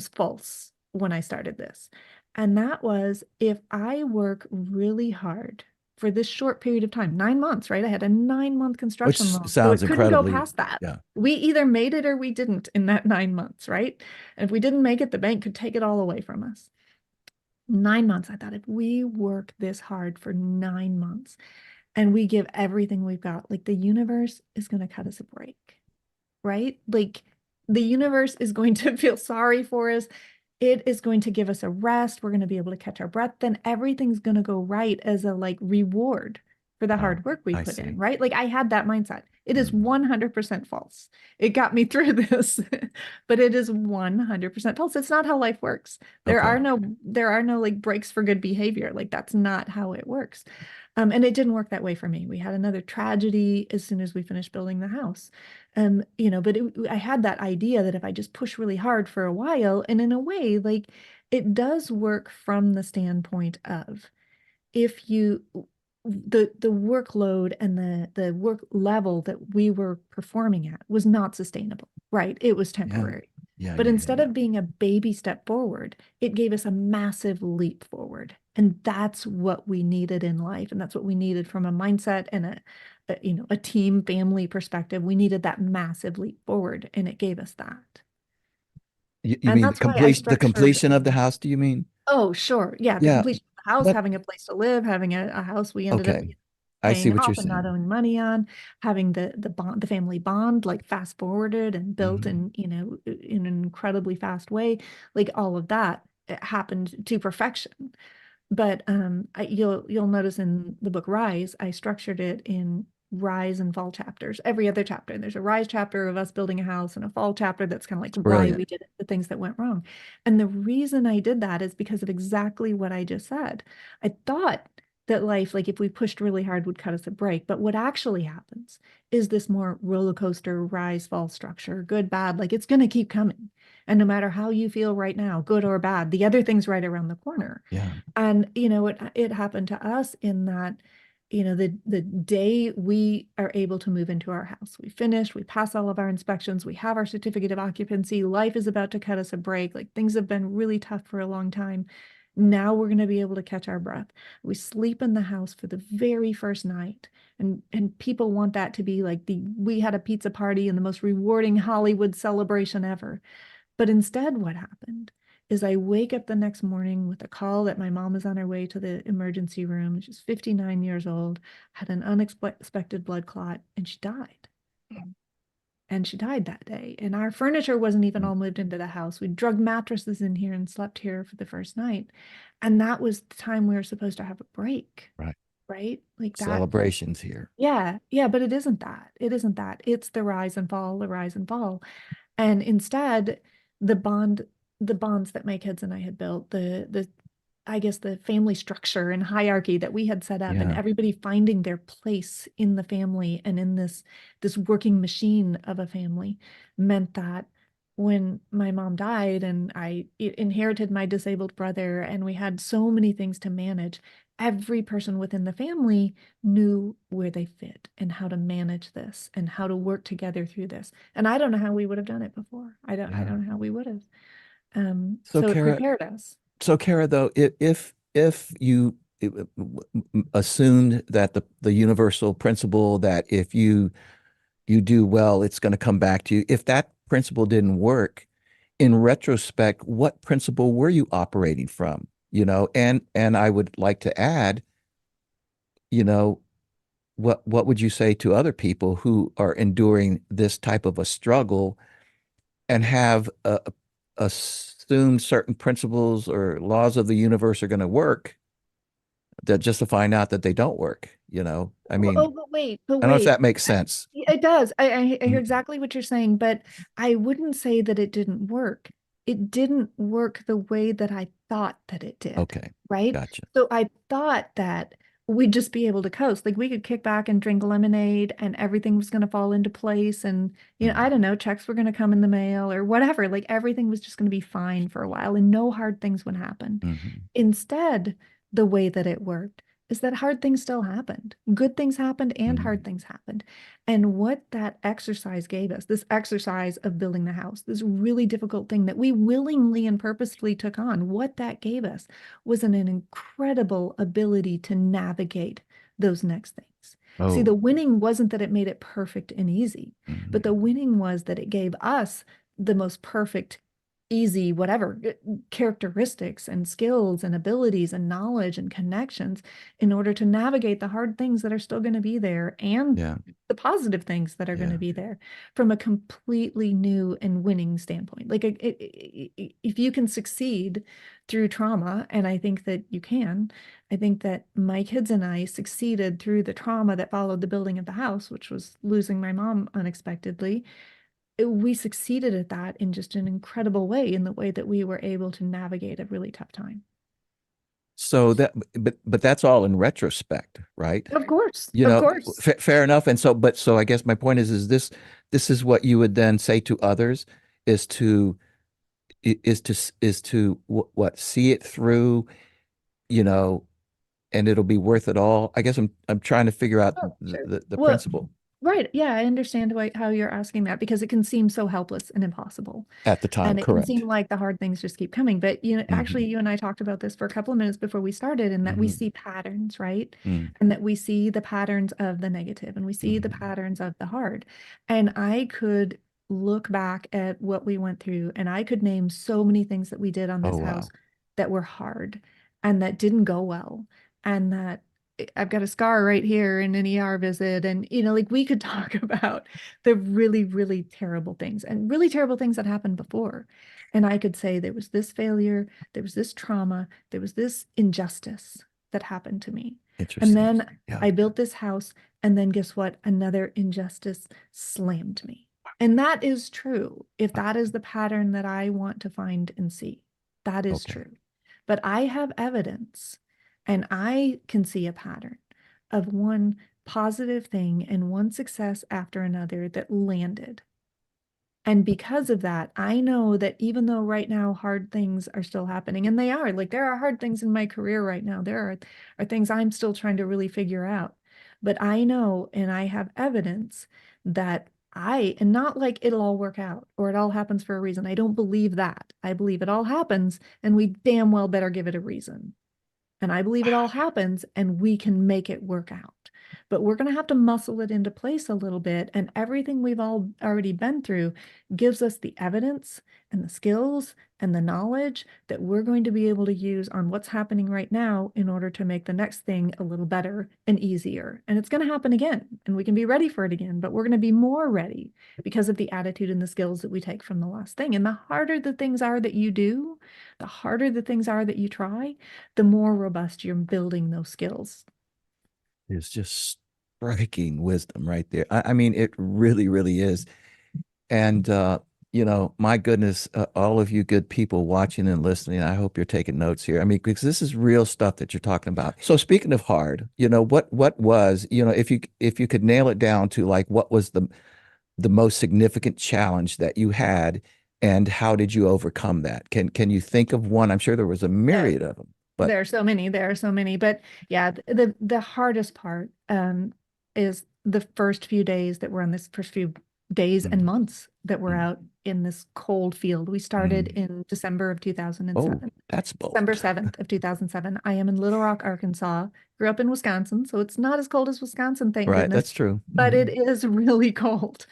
false when I started this. And that was if I work really hard for this short period of time, 9 months, right? I had a 9-month Which construction loan. So sounds it couldn't go incredibly, past that. yeah. We either made it or we didn't in that 9 months, right? And if we didn't make it, the bank could take it all away from us. 9 months. I thought if we work this hard for 9 months and we give everything we've got, like the universe is going to cut us a break, right? Like the universe is going to feel sorry for us. It is going to give us a rest. We're going to be able to catch our breath. Then everything's going to go right as a like reward for the Oh, hard work we I put in, see. right? Like I had that mindset. It is Mhm. 100% false. It got me through this, but it is 100% false. It's not how life works. There Okay. are no there are no like breaks for good behavior. Like that's not how it works. And it didn't work that way for me. We had another tragedy as soon as we finished building the house. But I had that idea that if I just push really hard for a while, and in a way, like it does work from the standpoint of if you the workload and the work level that we were performing at was not sustainable, right? It was Yeah. temporary. Yeah. But Yeah. Yeah. instead Yeah. of being a baby step forward, it gave us a massive leap forward. And that's what we needed in life. And that's what we needed from a mindset and a team family perspective. We needed that massive leap forward, and it gave us that. You And mean the that's why I completion, the structured. completion of the house, do you mean? Oh, sure. Yeah, the Yeah. completion of the house, But having a place to live, having a house we ended up okay. I see paying what you're off and not saying. owing money on, having the family bond like fast forwarded and built Mhm. in an incredibly fast way, like all of that it happened to perfection. But you'll notice in the book Rise, I structured it in rise and fall chapters. Every other chapter, there's a rise chapter of us building a house and a fall chapter that's kind of like It's why brilliant. we did it, the things that went wrong. And the reason I did that is because of exactly what I just said. I thought that life, like if we pushed really hard, would cut us a break. But what actually happens is this more roller coaster rise fall structure, good, bad, like it's going to keep coming. And no matter how you feel right now, good or bad, the other thing's right around the corner. Yeah. And it happened to us in that, the day we are able to move into our house, we finish, we pass all of our inspections, we have our certificate of occupancy, life is about to cut us a break, like things have been really tough for a long time. Now we're going to be able to catch our breath. We sleep in the house for the very first night. And people want that to be like we had a pizza party and the most rewarding Hollywood celebration ever. But instead, what happened is I wake up the next morning with a call that my mom is on her way to the emergency room. She's 59 years old, had an unexpected blood clot, and she died. And she died that day. And our furniture wasn't even Mm. all moved into the house. We drug mattresses in here and slept here for the first night. And that was the time we were supposed to have a break, Right. right? Like that. Celebrations here. Yeah. Yeah. But it isn't that. It isn't that. It's the rise and fall, the rise and fall. And instead, the bond, the bonds that my kids and I had built, the I guess the family structure and hierarchy that we had set up, and Yeah. everybody finding their place in the family and in this working machine of a family, meant that when my mom died and I inherited my disabled brother and we had so many things to manage, every person within the family knew where they fit and how to manage this and how to work together through this. And I don't know how we would have done it before. I Yeah. don't know how we would have. So So it Kara, prepared us. Though, if you assumed that the universal principle that if you do well, it's going to come back to you. If that principle didn't work, in retrospect, what principle were you operating from? And I would like to add, you know, what would you say to other people who are enduring this type of a struggle and have assumed certain principles or laws of the universe are going to work, that just to find out that they don't work? I Oh, mean, oh, but I don't know if wait. that makes sense. Yeah, it does. I hear Mhm. exactly what you're saying, but I wouldn't say that it didn't work. It didn't work the way that I thought that it did, Okay, right? gotcha. So I thought that we'd just be able to coast. Like we could kick back and drink lemonade and everything was going to fall into place. And, I Mhm. don't know, checks were going to come in the mail or whatever. Like everything was just going to be fine for a while and no hard things would happen. Mhm. Instead, the way that it worked is that hard things still happened. Good things happened and hard Mhm. things happened. And what that exercise gave us, this exercise of building the house, this really difficult thing that we willingly and purposefully took on, what that gave us was an incredible ability to navigate those next things. See, the Oh. winning wasn't that it made it perfect and easy, but the Mhm. winning was that it gave us the most perfect, easy, whatever characteristics and skills and abilities and knowledge and connections in order to navigate the hard things that are still going to be there and Yeah. the positive things that are going to Yeah. be there from a completely new and winning standpoint. Like if you can succeed through trauma, and I think that you can, I think that my kids and I succeeded through the trauma that followed the building of the house, which was losing my mom unexpectedly. We succeeded at that in just an incredible way, in the way that we were able to navigate a really tough time. So that, but that's all in retrospect, right? Of course, You of know, course. fair enough. And so, but so I guess my point is this is what you would then say to others is to what see it through, you know, and it'll be worth it all. I guess I'm trying to figure out Oh, sure. the Well, principle right. Yeah, I understand how you're asking that because it can seem so helpless and impossible. at the time, And it can correct? seem like the hard things just keep coming. But actually, Hmm. you and I talked about this for a couple of minutes before we started, and that we Hmm. see patterns, right? Hmm. And that we see the patterns of the negative and we see the Hmm. patterns of the hard. And I could look back at what we went through, and I could name so many things that we did on Oh this wow. house that were hard and that didn't go well, and that I've got a scar right here in an ER visit. And, like we could talk about the really, really terrible things and really terrible things that happened before. And I could say there was this failure, there was this trauma, there was this injustice that happened to me. And Interesting. then Yeah. I built this house. And then guess what? Another injustice slammed me. And that is true. If that is the pattern that I want to find and see, that is Okay. true. But I have evidence and I can see a pattern of one positive thing and one success after another that landed. And because of that, I know that even though right now hard things are still happening, and they are, like there are hard things in my career right now, are things I'm still trying to really figure out. But I know and I have evidence that and not like it'll all work out or it all happens for a reason. I don't believe that. I believe it all happens and we damn well better give it a reason. And I believe it all happens and we can make it work out. But we're going to have to muscle it into place a little bit. And everything we've all already been through gives us the evidence and the skills and the knowledge that we're going to be able to use on what's happening right now in order to make the next thing a little better and easier. And it's going to happen again. And we can be ready for it again, but we're going to be more ready because of the attitude and the skills that we take from the last thing. And the harder the things are that you do, the harder the things are that you try, the more robust you're building those skills. It's just striking wisdom right there. I mean, it really, really is. And my goodness, all of you good people watching and listening, I hope you're taking notes here. I mean, because this is real stuff that you're talking about. So speaking of hard, what was, if you could nail it down to like what was the most significant challenge that you had and how did you overcome that? Can you think of one? I'm sure there was a There, myriad of them, but there are so many. There are so many. But yeah, the hardest part is the first few days that we're on this first few days and mm, months that we're mm, out in this cold field. We started mm. in December of Oh, 2007. that's December bold. 7th of 2007. I am in Little Rock, Arkansas. Grew up in Wisconsin, so it's not as cold as Wisconsin, thank Right, goodness, that's true. but Hmm. it is really cold.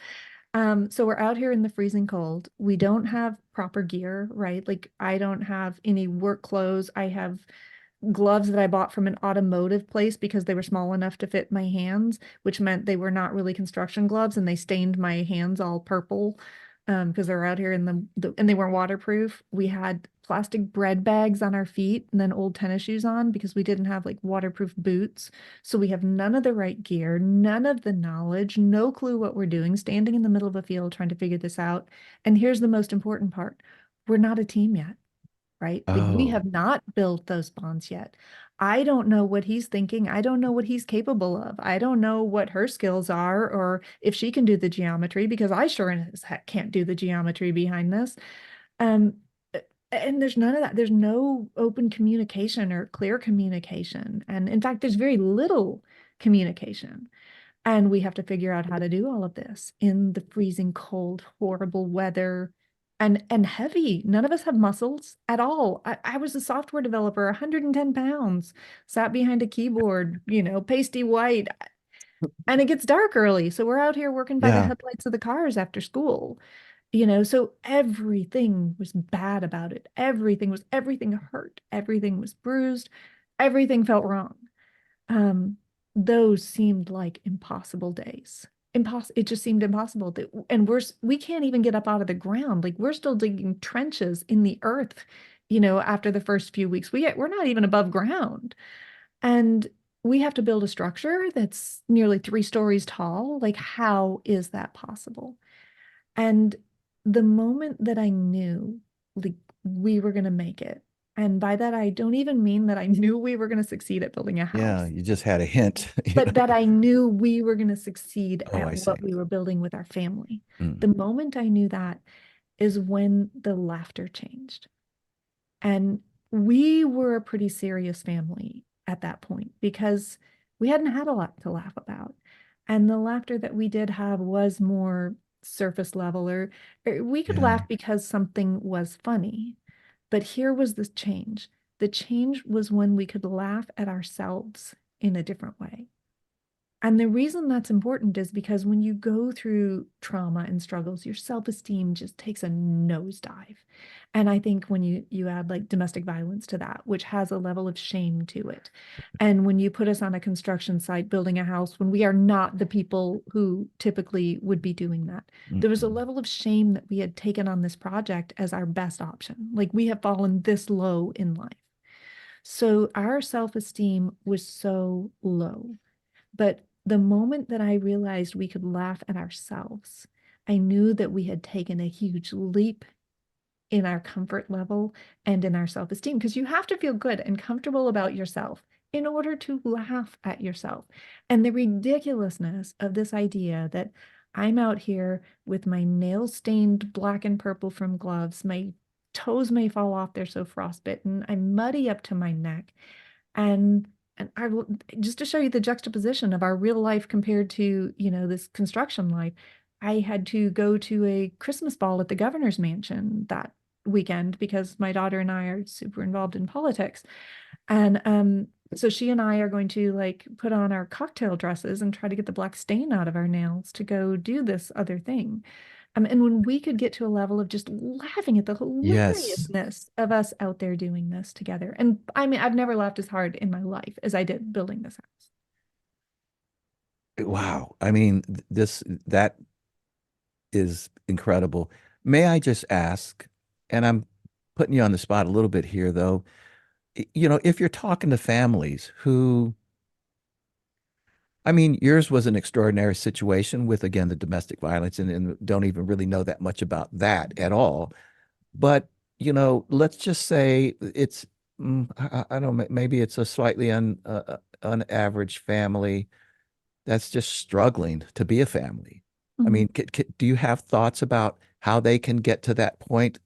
So we're out here in the freezing cold. We don't have proper gear, right? Like I don't have any work clothes. I have gloves that I bought from an automotive place because they were small enough to fit my hands, which meant they were not really construction gloves and they stained my hands all purple because they're out here in and they weren't waterproof. We had plastic bread bags on our feet and then old tennis shoes on because we didn't have like waterproof boots. So we have none of the right gear, none of the knowledge, no clue what we're doing, standing in the middle of a field trying to figure this out. And here's the most important part. We're not a team yet, right? Like we have Oh, not built those bonds yet. I don't know what he's thinking. I don't know what he's capable of. I don't know what her skills are or if she can do the geometry because I sure as heck can't do the geometry behind this. Um, and there's none of that. There's no open communication or clear communication. And in fact, there's very little communication. And we have to figure out how to do all of this in the freezing cold, horrible weather and heavy. None of us have muscles at all. I was a software developer, 110 pounds, sat behind a keyboard, pasty white. And it gets dark early. So we're out here working by the Yeah. headlights of the cars after school. So everything was bad about it. Everything hurt. Everything was bruised. Everything felt wrong. Um, those seemed like impossible days. It just seemed impossible. And we can't even get up out of the ground. Like we're still digging trenches in the earth, after the first few weeks. We're not even above ground. And we have to build a structure that's nearly 3 stories tall. Like, how is that possible? And the moment that I knew like we were going to make it, and by that I don't even mean that I knew we were going to succeed at building a Yeah. house, You just had a hint. but that I knew we were going to succeed Oh, at I see. what we were building with our family. Mm. The moment I knew that is when the laughter changed. And we were a pretty serious family at that point because we hadn't had a lot to laugh about. And the laughter that we did have was more surface level, or we could Yeah. laugh because something was funny. But here was the change. The change was when we could laugh at ourselves in a different way. And the reason that's important is because when you go through trauma and struggles, your self-esteem just takes a nosedive. And I think when you add like domestic violence to that, which has a level of shame to it, and when you put us on a construction site building a house when we are not the people who typically would be doing that, there was a Mm-mm. level of shame that we had taken on this project as our best option. Like we have fallen this low in life. So our self-esteem was so low. But the moment that I realized we could laugh at ourselves, I knew that we had taken a huge leap in our comfort level and in our self-esteem, because you have to feel good and comfortable about yourself in order to laugh at yourself. And the ridiculousness of this idea that I'm out here with my nails stained black and purple from gloves, my toes may fall off, they're so frostbitten, I'm muddy up to my neck, and I will just to show you the juxtaposition of our real life compared to, this construction life. I had to go to a Christmas ball at the governor's mansion that weekend because my daughter and I are super involved in politics. And so she and I are going to like put on our cocktail dresses and try to get the black stain out of our nails to go do this other thing. And when we could get to a level of just laughing at the Yes. hilariousness of us out there doing this together. And I mean, I've never laughed as hard in my life as I did building this house. Wow. I mean, that is incredible. May I just ask, and I'm putting you on the spot a little bit here, though, if you're talking to families who, I mean, yours was an extraordinary situation with, again, the domestic violence, and don't even really know that much about that at all. But, let's just say it's, I don't know, maybe it's a slightly unaverage family that's just struggling to be a family. I Mhm. mean, do you have thoughts about how they can get to that point,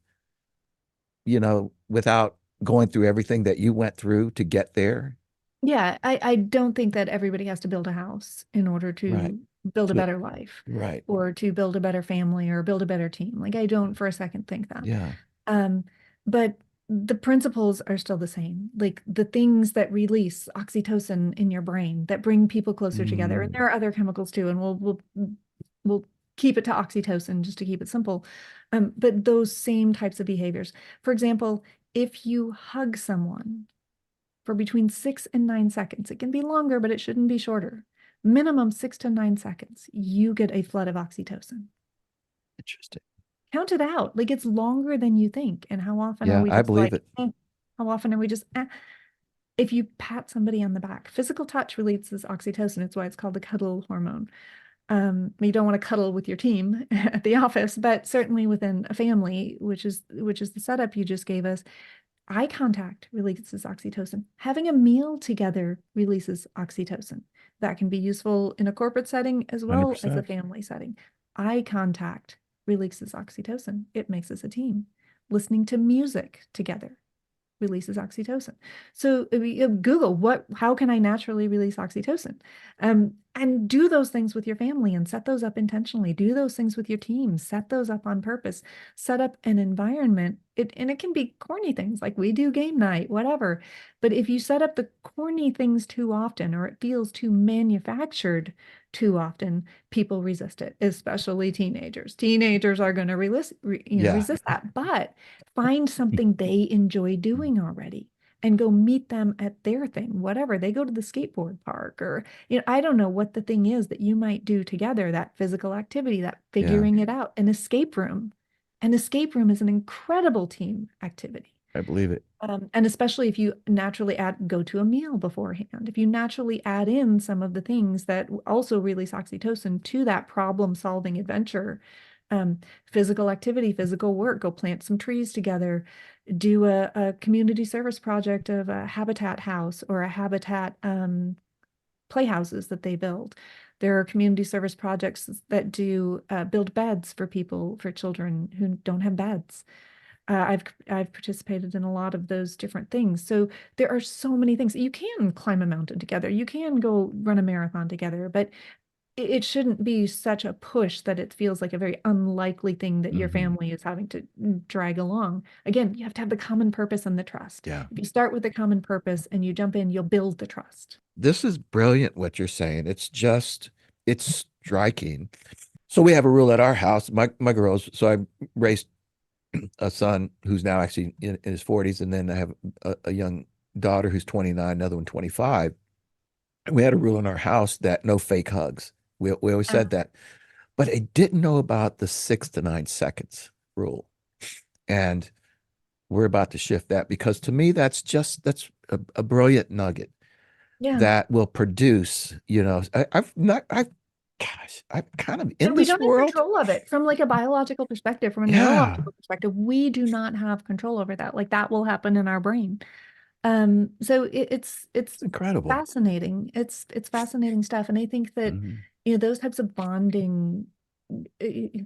without going through everything that you went through to get there? Yeah, I don't think that everybody has to build a house in order Right. to build a To, better life right. or to build a better family or build a better team. Like I don't for a second think that. Yeah. Um, but the principles are still the same. Like the things that release oxytocin in your brain that bring people closer together. And Mm, there are other chemicals too, and we'll keep it to oxytocin just to keep it simple. But those same types of behaviors. For example, if you hug someone for between 6 and 9 seconds, it can be longer, but it shouldn't be shorter. Minimum 6 to 9 seconds, you get a flood of oxytocin. interesting. Count it out. Like it's longer than you think. And how often are Yeah, we I just believe like, it. how often are we just, if you pat somebody on the back, physical touch releases oxytocin. It's why it's called the cuddle hormone. You don't want to cuddle with your team at the office, but certainly within a family, which is the setup you just gave us, Eye contact releases oxytocin. Having a meal together releases oxytocin. That can be useful in a corporate setting as well as a 100%. family setting. Eye contact releases oxytocin. It makes us a team. Listening to music together releases oxytocin. So Google how can I naturally release oxytocin? And do those things with your family and set those up intentionally. Do those things with your team, set those up on purpose, set up an environment. And it can be corny things like we do game night, whatever. But if you set up the corny things too often, or it feels too manufactured too often, people resist it, especially teenagers. Teenagers are going to Yeah. resist that. But find something they enjoy doing already and go meet them at their thing, whatever. They go to the skateboard park, or, I don't know what the thing is that you might do together, that physical activity, that Yeah. figuring it out, an escape room. An escape room is an incredible team activity. I believe it. And especially if you naturally go to a meal beforehand, if you naturally add in some of the things that also release oxytocin to that problem solving adventure, physical activity, physical work, go plant some trees together, do a community service project of a habitat house or a habitat playhouses that they build. There are community service projects that do build beds for people, for children who don't have beds. I've participated in a lot of those different things. So there are so many things. You can climb a mountain together. You can go run a marathon together, but it shouldn't be such a push that it feels like a very unlikely thing that your Hmm. family is having to drag along. Again, you have to have the common purpose and the trust. Yeah. If you start with the common purpose and you jump in, you'll build the trust. This is brilliant what you're saying. It's striking. So we have a rule at our house. My girls, so I raised a son who's now actually in his 40s, and then I have a young daughter who's 29, another one 25. And we had a rule in our house that no fake hugs. We always Uh, said that. But I didn't know about the 6 to 9 seconds rule. And we're about to shift that because to me that's a brilliant nugget yeah. that will produce, I've not I've gosh, I'm kind of in And we this don't have world. control of it from like a biological perspective, from a Yeah, neurological perspective. We do not have control over that. Like that will happen in our brain. So it's it's incredible. fascinating. It's fascinating stuff. And I think that, Hmm. those types of bonding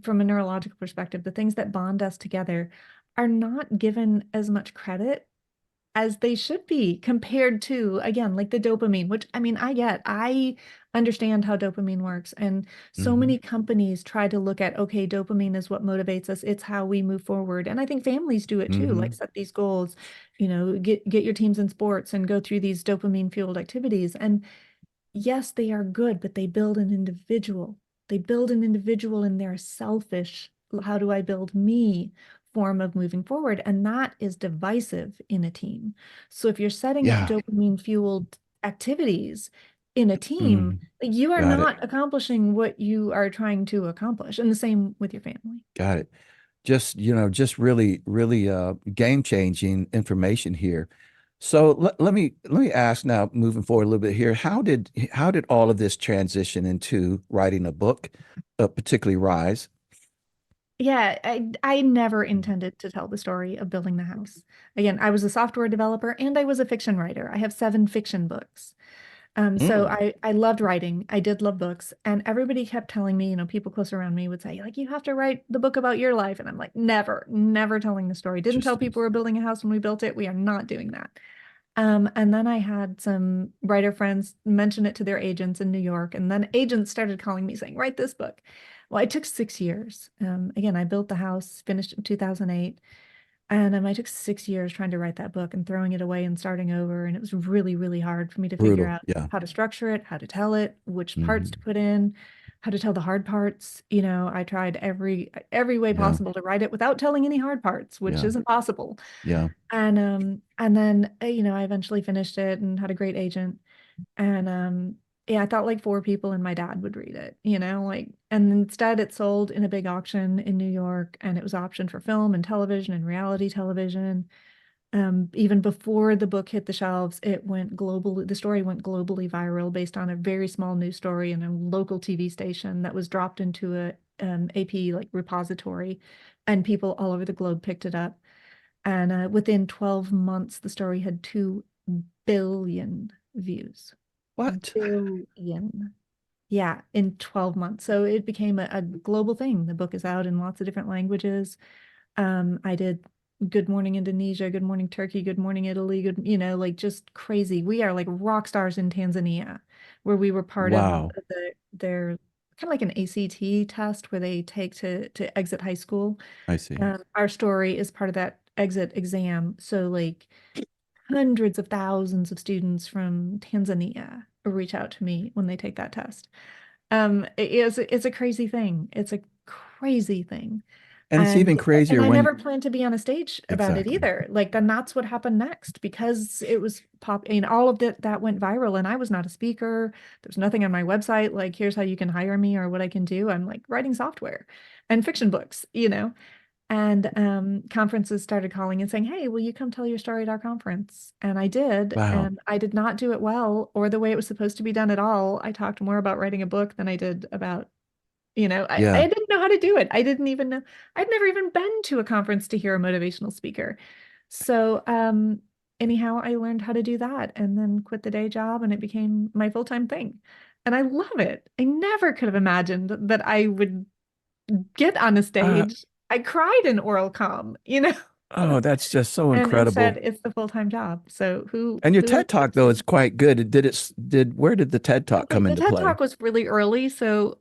from a neurological perspective, the things that bond us together are not given as much credit as they should be compared to, again, like the dopamine, which I mean, I understand how dopamine works. And so Hmm. many companies try to look at, okay, dopamine is what motivates us. It's how we move forward. And I think families do it too, like Hmm. set these goals, get your teams in sports and go through these dopamine fueled activities. And yes, they are good, but they build an individual. They build an individual in their selfish, how do I build me form of moving forward? And that is divisive in a team. So if you're setting up Yeah. dopamine fueled activities in a team, Mm. you are Got it. not accomplishing what you are trying to accomplish. And the same with your family. Got it. Just really, really game changing information here. So let me ask now, moving forward a little bit here. How did all of this transition into writing a book, particularly Rise? Yeah, I never intended to tell the story of building the house. Again, I was a software developer and I was a fiction writer. I have 7 fiction books. So Mm, I loved writing. I did love books, and everybody kept telling me, people close around me would say, like, you have to write the book about your life. And I'm like, never, never telling the story. Didn't tell interesting. people we're building a house when we built it. We are not doing that. And then I had some writer friends mention it to their agents in New York, and then agents started calling me saying, write this book. Well, it took 6 years. Again, I built the house, finished in 2008. And I took 6 years trying to write that book and throwing it away and starting over. And it was really, really hard for me to figure Brutal. out Yeah. how to structure it, how to tell it, which parts to Hmm. put in, how to tell the hard parts. I tried every way Yeah. possible to write it without telling any hard parts, which Yeah. isn't possible. Yeah. And then I eventually finished it and had a great agent. And yeah, I thought like 4 people and my dad would read it, like, and instead it sold in a big auction in New York, and it was optioned for film and television and reality television. Even before the book hit the shelves, it went global. The story went globally viral based on a very small news story in a local TV station that was dropped into a AP like repository, and people all over the globe picked it up. And within 12 months, the story had 2 billion views. What? Billion. Yeah, in 12 months. So it became a global thing. The book is out in lots of different languages. I did Good Morning Indonesia, Good Morning Turkey, Good Morning Italy, good, like just crazy. We are like rock stars in Tanzania, where we were part of Wow. their kind of like an ACT test where they take to exit high school. I see. Our story is part of that exit exam. So like hundreds of thousands of students from Tanzania reach out to me when they take that test. It's a crazy thing. It's a crazy thing. And it's And even crazier I when never planned to be on a stage about it exactly. either. Like, then that's what happened next because it was all of that went viral and I was not a speaker. There's nothing on my website like here's how you can hire me or what I can do. I'm like writing software and fiction books. And conferences started calling and saying, "Hey, will you come tell your story at our conference?" And I did, Wow. and I did not do it well or the way it was supposed to be done at all. I talked more about writing a book than I did about, I Yeah. didn't know how to do it. I didn't even know. I'd never even been to a conference to hear a motivational speaker. So, anyhow, I learned how to do that and then quit the day job, and it became my full-time thing. And I love it. I never could have imagined that I would get on a Uh, stage. I cried in oral comm. oh, that's just so And instead incredible. it's the full-time job. So And your who TED Talk though is quite good. Where did the TED Talk the, come the into TED play? Talk was really early, so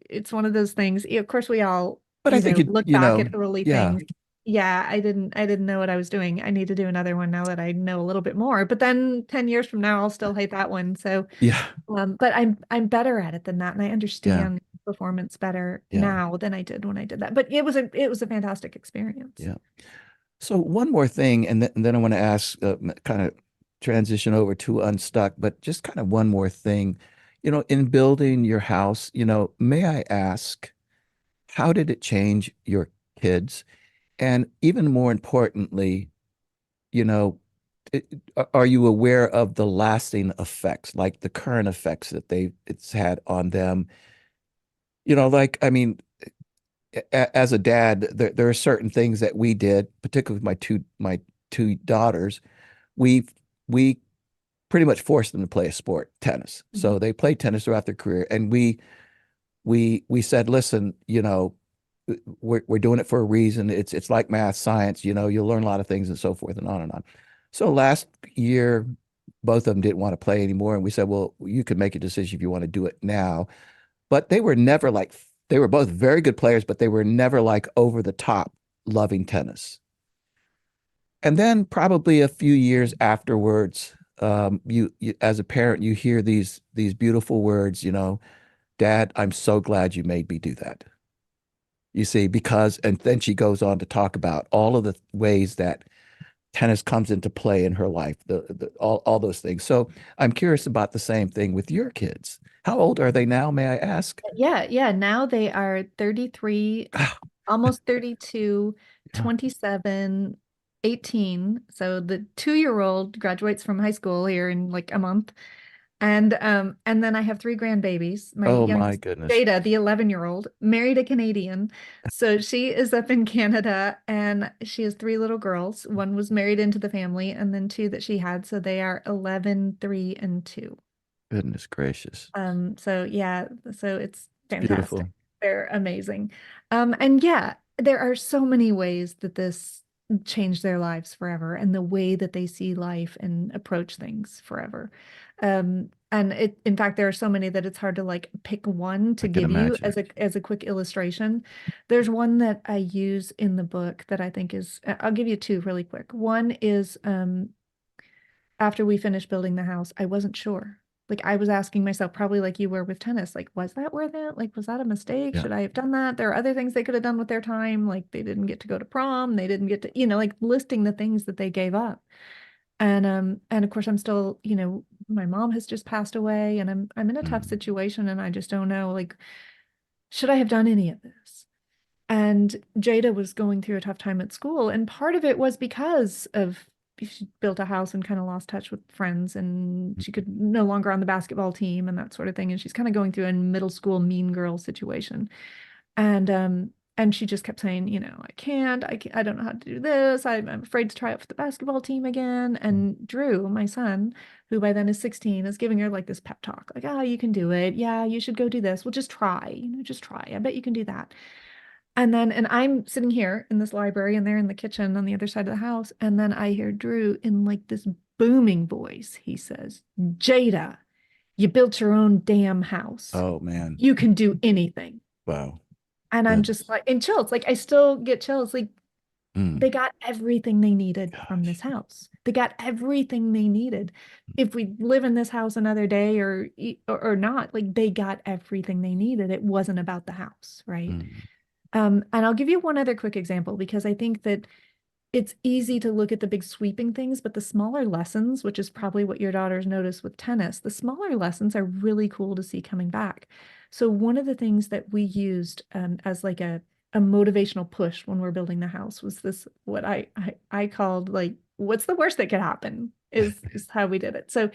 it's one of those things. Of course, we all, But I think look back at early yeah, things. Yeah, I didn't know what I was doing. I need to do another one now that I know a little bit more. But then 10 years from now, I'll still hate that one. So, yeah, but I'm better at it than that, and I yeah, understand performance better yeah, now than I did when I did that. But it was a fantastic experience. yeah. So one more thing, and then I want to ask, kind of transition over to Unstuck, but just kind of one more thing. In building your house, may I ask, how did it change your kids? And even more importantly, you know, are you aware of the lasting effects, like the current effects that it's had on them? Like, I mean, as a dad, there are certain things that we did, particularly with my two daughters. We we pretty much forced them to play a sport, tennis. Mhm. So they played tennis throughout their career, and we said, listen, we're doing it for a reason. It's like math, science. You'll learn a lot of things and so forth and on and on. So last year, both of them didn't want to play anymore, and we said, well, you can make a decision if you want to do it now. But they were never like they were both very good players, but they were never like over the top loving tennis. And then probably a few years afterwards, you as a parent, you hear these beautiful words, Dad, I'm so glad you made me do that. You see, because, and then she goes on to talk about all of the ways that tennis comes into play in her life, all those things. So I'm curious about the same thing with your kids. How old are they now, may I ask? Yeah, yeah. Now they are 33, Ah, almost 32, yeah. 27, 18. So the 2-year-old graduates from high school here in like a month. And then I have 3 grandbabies. My Oh my youngest, goodness. Jada, the 11-year-old, married a Canadian. So she is up in Canada and she has 3 little girls. One was married into the family and then 2 that she had. So they are 11, 3, and 2. Goodness gracious. So yeah, so it's It's fantastic. beautiful. They're amazing. And yeah, there are so many ways that this changed their lives forever and the way that they see life and approach things forever. And in fact, there are so many that it's hard to like pick one I to can give you imagine. as a quick illustration. There's one that I use in the book that I think is, I'll give you 2 really quick. One is after we finished building the house, I wasn't sure. Like I was asking myself, probably like you were with tennis, like, was that worth it? Like, was that a mistake? Yeah. Should I have done that? There are other things they could have done with their time. Like they didn't get to go to prom. They didn't get to, like listing the things that they gave up. And of course I'm still, my mom has just passed away and I'm in a tough Mm. situation and I just don't know, like, should I have done any of this? And Jada was going through a tough time at school. And part of it was because of she built a house and kind of lost touch with friends and she could no longer on the basketball team and that sort of thing. And she's kind of going through a middle school mean girl situation. And And she just kept saying, I don't know how to do this. I'm afraid to try out for the basketball team again. And Drew, my son, who by then is 16, is giving her like this pep talk, like, oh, you can do it. Yeah, you should go do this. Well, just try, just try. I bet you can do that. And I'm sitting here in this library and they're in the kitchen on the other side of the house. And then I hear Drew in like this booming voice. He says, Jada, you built your own damn house. Oh man. You can do anything. Wow. And I'm just Goodness. like, and chills, like I still get chills. Like Mm. they got everything they needed from this Gosh. house. They got everything they needed. If we live in this house another day or not, like they got everything they needed. It wasn't about the house, right? Mm. And I'll give you one other quick example because I think that it's easy to look at the big sweeping things, but the smaller lessons, which is probably what your daughters noticed with tennis, the smaller lessons are really cool to see coming back. So one of the things that we used as like a motivational push when we're building the house was this, what I called like, what's the worst that could happen is how we did it. So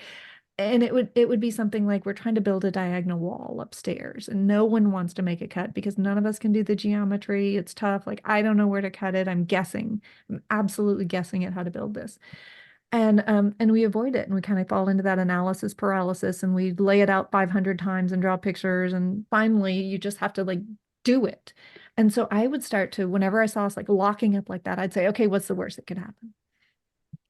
and it would be something like we're trying to build a diagonal wall upstairs and no one wants to make a cut because none of us can do the geometry. It's tough. Like I don't know where to cut it. I'm guessing. I'm absolutely guessing at how to build this. And we avoid it and we kind of fall into that analysis paralysis and we lay it out 500 times and draw pictures and finally you just have to like do it. And so I would start to, whenever I saw us like locking up like that, I'd say, okay, what's the worst that could happen?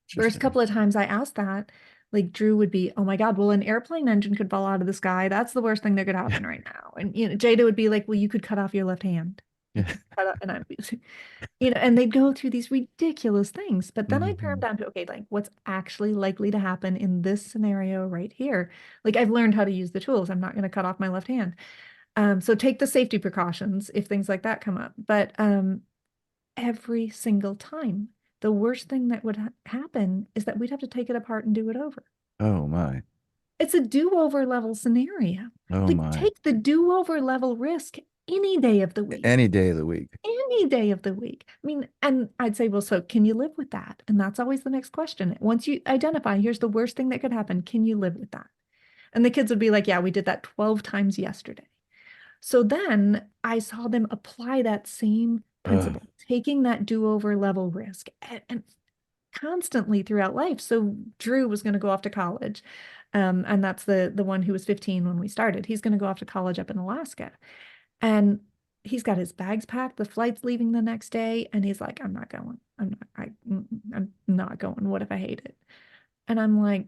First Interesting. couple of times I asked that, like Drew would be, oh my God, well, an airplane engine could fall out of the sky. That's the worst thing that could happen right now. And Jada would be like, well, you could cut off your left hand. Yeah. And I'd be, and they'd go through these ridiculous things. But then I pare them Mhm. down to, okay, like what's actually likely to happen in this scenario right here? Like I've learned how to use the tools. I'm not going to cut off my left hand. So take the safety precautions if things like that come up. But every single time. The worst thing that would happen is that we'd have to take it apart and do it over. Oh my. It's a do-over level scenario. Oh Like my. take the do-over level risk any day of the week. Any day of the week. Any day of the week. I mean, and I'd say, well, so can you live with that? And that's always the next question. Once you identify, here's the worst thing that could happen. Can you live with that? And the kids would be like, yeah, we did that 12 times yesterday. So then I saw them apply that same Ugh. principle, taking that do-over level risk and constantly throughout life. So Drew was going to go off to college. And that's the one who was 15 when we started. He's going to go off to college up in Alaska. And he's got his bags packed. The flight's leaving the next day. And he's like, I'm not going. I'm not going. What if I hate it? And I'm like,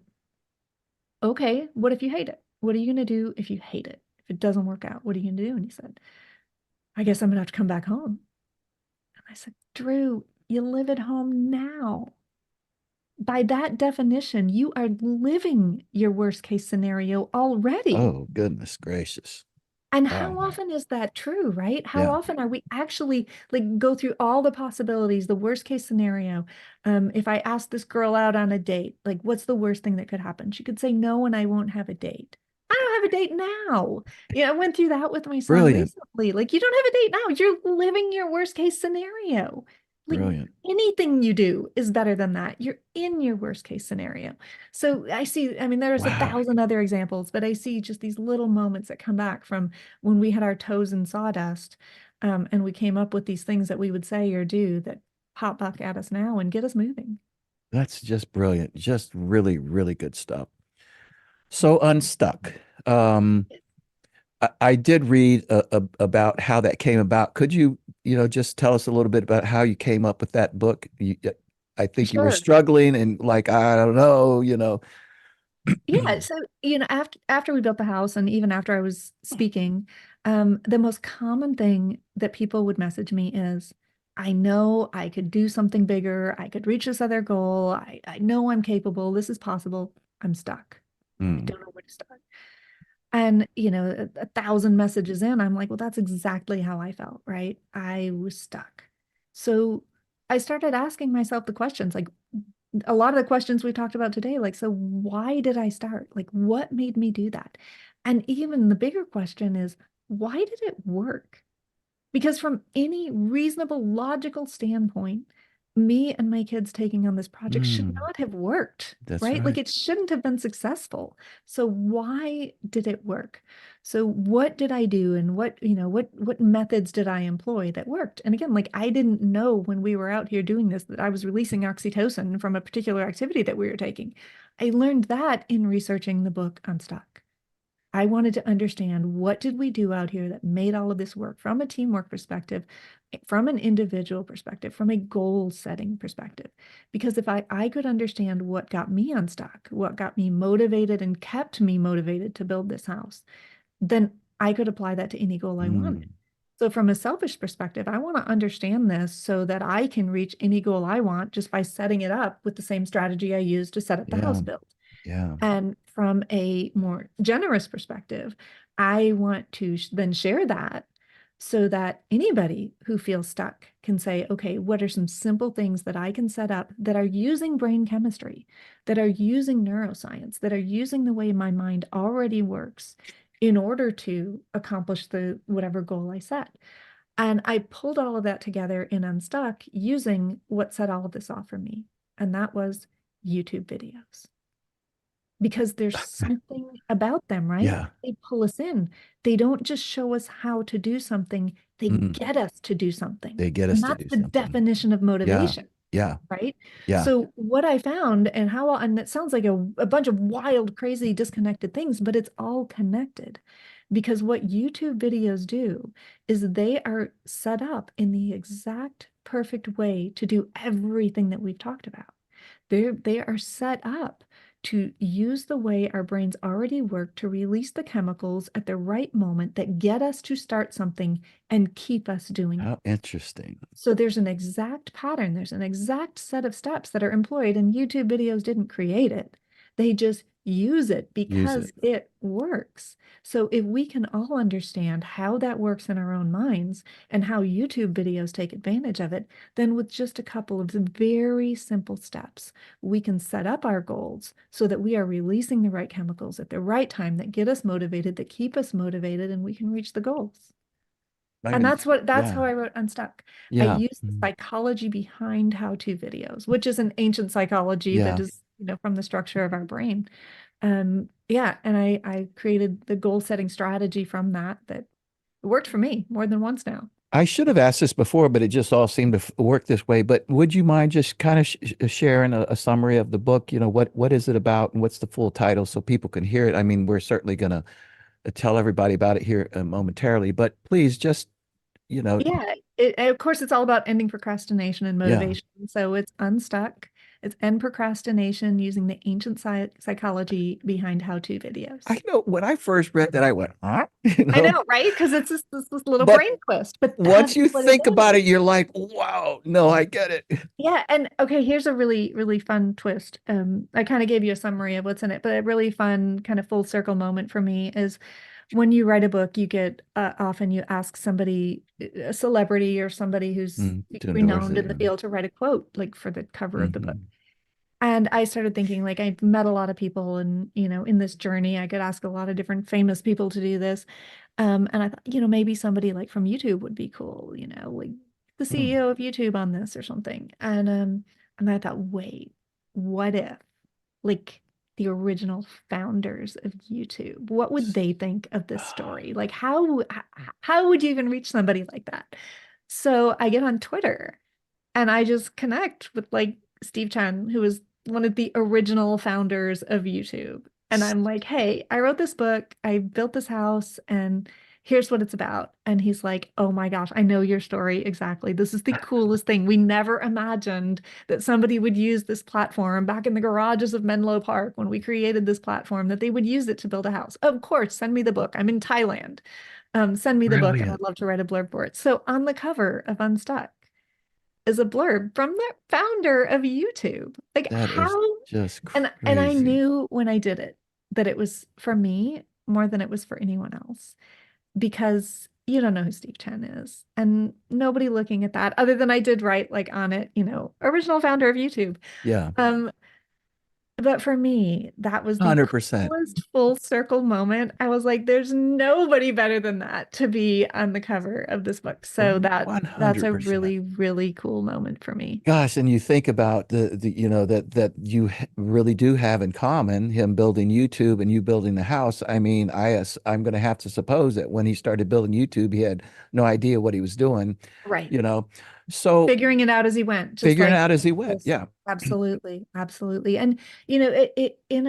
okay, what if you hate it? What are you going to do if you hate it? If it doesn't work out, what are you going to do? And he said, I guess I'm going to have to come back home. And I said, Drew, you live at home now. By that definition, you are living your worst case scenario already. Oh goodness gracious. And Wow. how often is that true, right? How Yeah. often are we actually like go through all the possibilities, the worst case scenario? If I ask this girl out on a date, like what's the worst thing that could happen? She could say no, and I won't have a date. I don't have a date now. I went through that with my son Brilliant. recently. Like, you don't have a date now. You're living your worst case scenario. Like, Brilliant. anything you do is better than that. You're in your worst case scenario. So I see, I mean, there's a Wow. thousand other examples, but I see just these little moments that come back from when we had our toes in sawdust, and we came up with these things that we would say or do that pop back at us now and get us moving. That's just brilliant. Just really, really good stuff. So unstuck. Um, I did read about how that came about. Could you, just tell us a little bit about how you came up with that book? I think you were Sure. struggling and like, I don't know. Yeah. So, after we built the house and even after I was speaking, the most common thing that people would message me is, I know I could do something bigger. I could reach this other goal. I know I'm capable. This is possible. I'm stuck. I Mm, don't know where to start. And, a thousand messages in, I'm like, well, that's exactly how I felt, right? I was stuck. So I started asking myself the questions, like a lot of the questions we talked about today, like, so why did I start? Like, what made me do that? And even the bigger question is, why did it work? Because from any reasonable, logical standpoint, me and my kids taking on this project should Mm, not have worked, that's right? Like right. it shouldn't have been successful. So why did it work? So what did I do and what methods did I employ that worked? And again, like I didn't know when we were out here doing this that I was releasing oxytocin from a particular activity that we were taking. I learned that in researching the book Unstuck. I wanted to understand what did we do out here that made all of this work from a teamwork perspective, from an individual perspective, from a goal setting perspective. Because if I could understand what got me unstuck, what got me motivated and kept me motivated to build this house, then I could apply that to any goal I wanted. Mm, So from a selfish perspective, I want to understand this so that I can reach any goal I want just by setting it up with the same strategy I used to set up the yeah. house build. Yeah. And from a more generous perspective, I want to then share that so that anybody who feels stuck can say, okay, what are some simple things that I can set up that are using brain chemistry, that are using neuroscience, that are using the way my mind already works in order to accomplish the whatever goal I set. And I pulled all of that together in Unstuck using what set all of this off for me. And that was YouTube videos because there's something about them, right? Yeah. They pull us in. They don't just show us how to do something, they Mm, get us to do something. they get And us to that's do the something. definition of Yeah. motivation, Yeah. right? Yeah. So what I found and and it sounds like a bunch of wild, crazy, disconnected things, but it's all connected. Because what YouTube videos do is they are set up in the exact perfect way to do everything that we've talked about. They are set up to use the way our brains already work to release the chemicals at the right moment that get us to start something and keep us doing it. How interesting. So there's an exact pattern, there's an exact set of steps that are employed, and YouTube videos didn't create it. They just use it Use it. because it works. So if we can all understand how that works in our own minds and how YouTube videos take advantage of it, then with just a couple of very simple steps, we can set up our goals so that we are releasing the right chemicals at the right time that get us motivated, that keep us motivated, and we can reach the goals. I And can, that's yeah. how I wrote Unstuck. I Yeah. used the Mm, psychology behind how-to videos, which is an ancient psychology that yeah. is, from the structure of our brain. Yeah, and I created the goal setting strategy from that worked for me more than once now. I should have asked this before, but it just all seemed to work this way. But would you mind just kind of sharing a summary of the book? What is it about and what's the full title so people can hear it? I mean, we're certainly going to tell everybody about it here momentarily, but please just, you know, Yeah, of course, it's all about ending procrastination and yeah. motivation. So it's Unstuck. It's End Procrastination using the ancient psychology behind how-to I videos. know when I first read that, I went, huh? I know, right? Because it's this little But brain twist, but once that's you what it think about is. it, you're like, wow, no, I get it. Yeah, and okay, here's a really, really fun twist. I kind of gave you a summary of what's in it, but a really fun kind of full circle moment for me is when you write a book, you get often you ask somebody, a celebrity or somebody who's To endorse renowned it. in the Yeah. field to write a quote, like for the cover of the book. Hmm. And I started thinking, like, I've met a lot of people, and in this journey, I could ask a lot of different famous people to do this. And I thought, maybe somebody like from YouTube would be cool, like the Hmm. CEO of YouTube on this or something. And I thought, wait, what if like the original founders of YouTube, what would they think of this story? Like how would you even reach somebody like that? So I get on Twitter and I just connect with like Steve Chen, who was one of the original founders of YouTube. And I'm like, hey, I wrote this book, I built this house, and here's what it's about. And he's like, oh my gosh, I know your story exactly. This is the coolest thing. We never imagined that somebody would use this platform back in the garages of Menlo Park when we created this platform, that they would use it to build a house. Of course, send me the book. I'm in Thailand. Send me the book and Brilliant. I'd love to write a blurb for it. So on the cover of Unstuck is a blurb from the founder of YouTube. Like That is how just and I crazy. knew when I did it that it was for me more than it was for anyone else because you don't know who Steve Chen is and nobody looking at that other than I did write like on it, original founder of YouTube. Yeah. Um But for me, that was the 100%. coolest full circle moment. I was like, there's nobody better than that to be on the cover of this book. So that's a 100%. really, really cool moment for me. Gosh, and you think about that you really do have in common him building YouTube and you building the house. I mean, I'm going to have to suppose that when he started building YouTube, he had no idea what he was doing, Right. you know. So Figuring it out as he went, just figuring like out as he went. this. Yeah. Absolutely, absolutely. And it in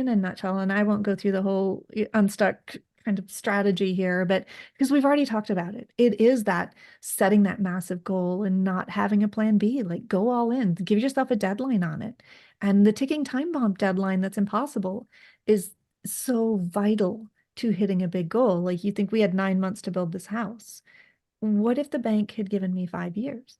a nutshell, and I won't go through the whole unstuck kind of strategy here, but because we've already talked about it, it is that setting that massive goal and not having a plan B, like go all in, give yourself a deadline on it. And the ticking time bomb deadline that's impossible is so vital to hitting a big goal. Like you think we had 9 months to build this house. What if the bank had given me 5 years?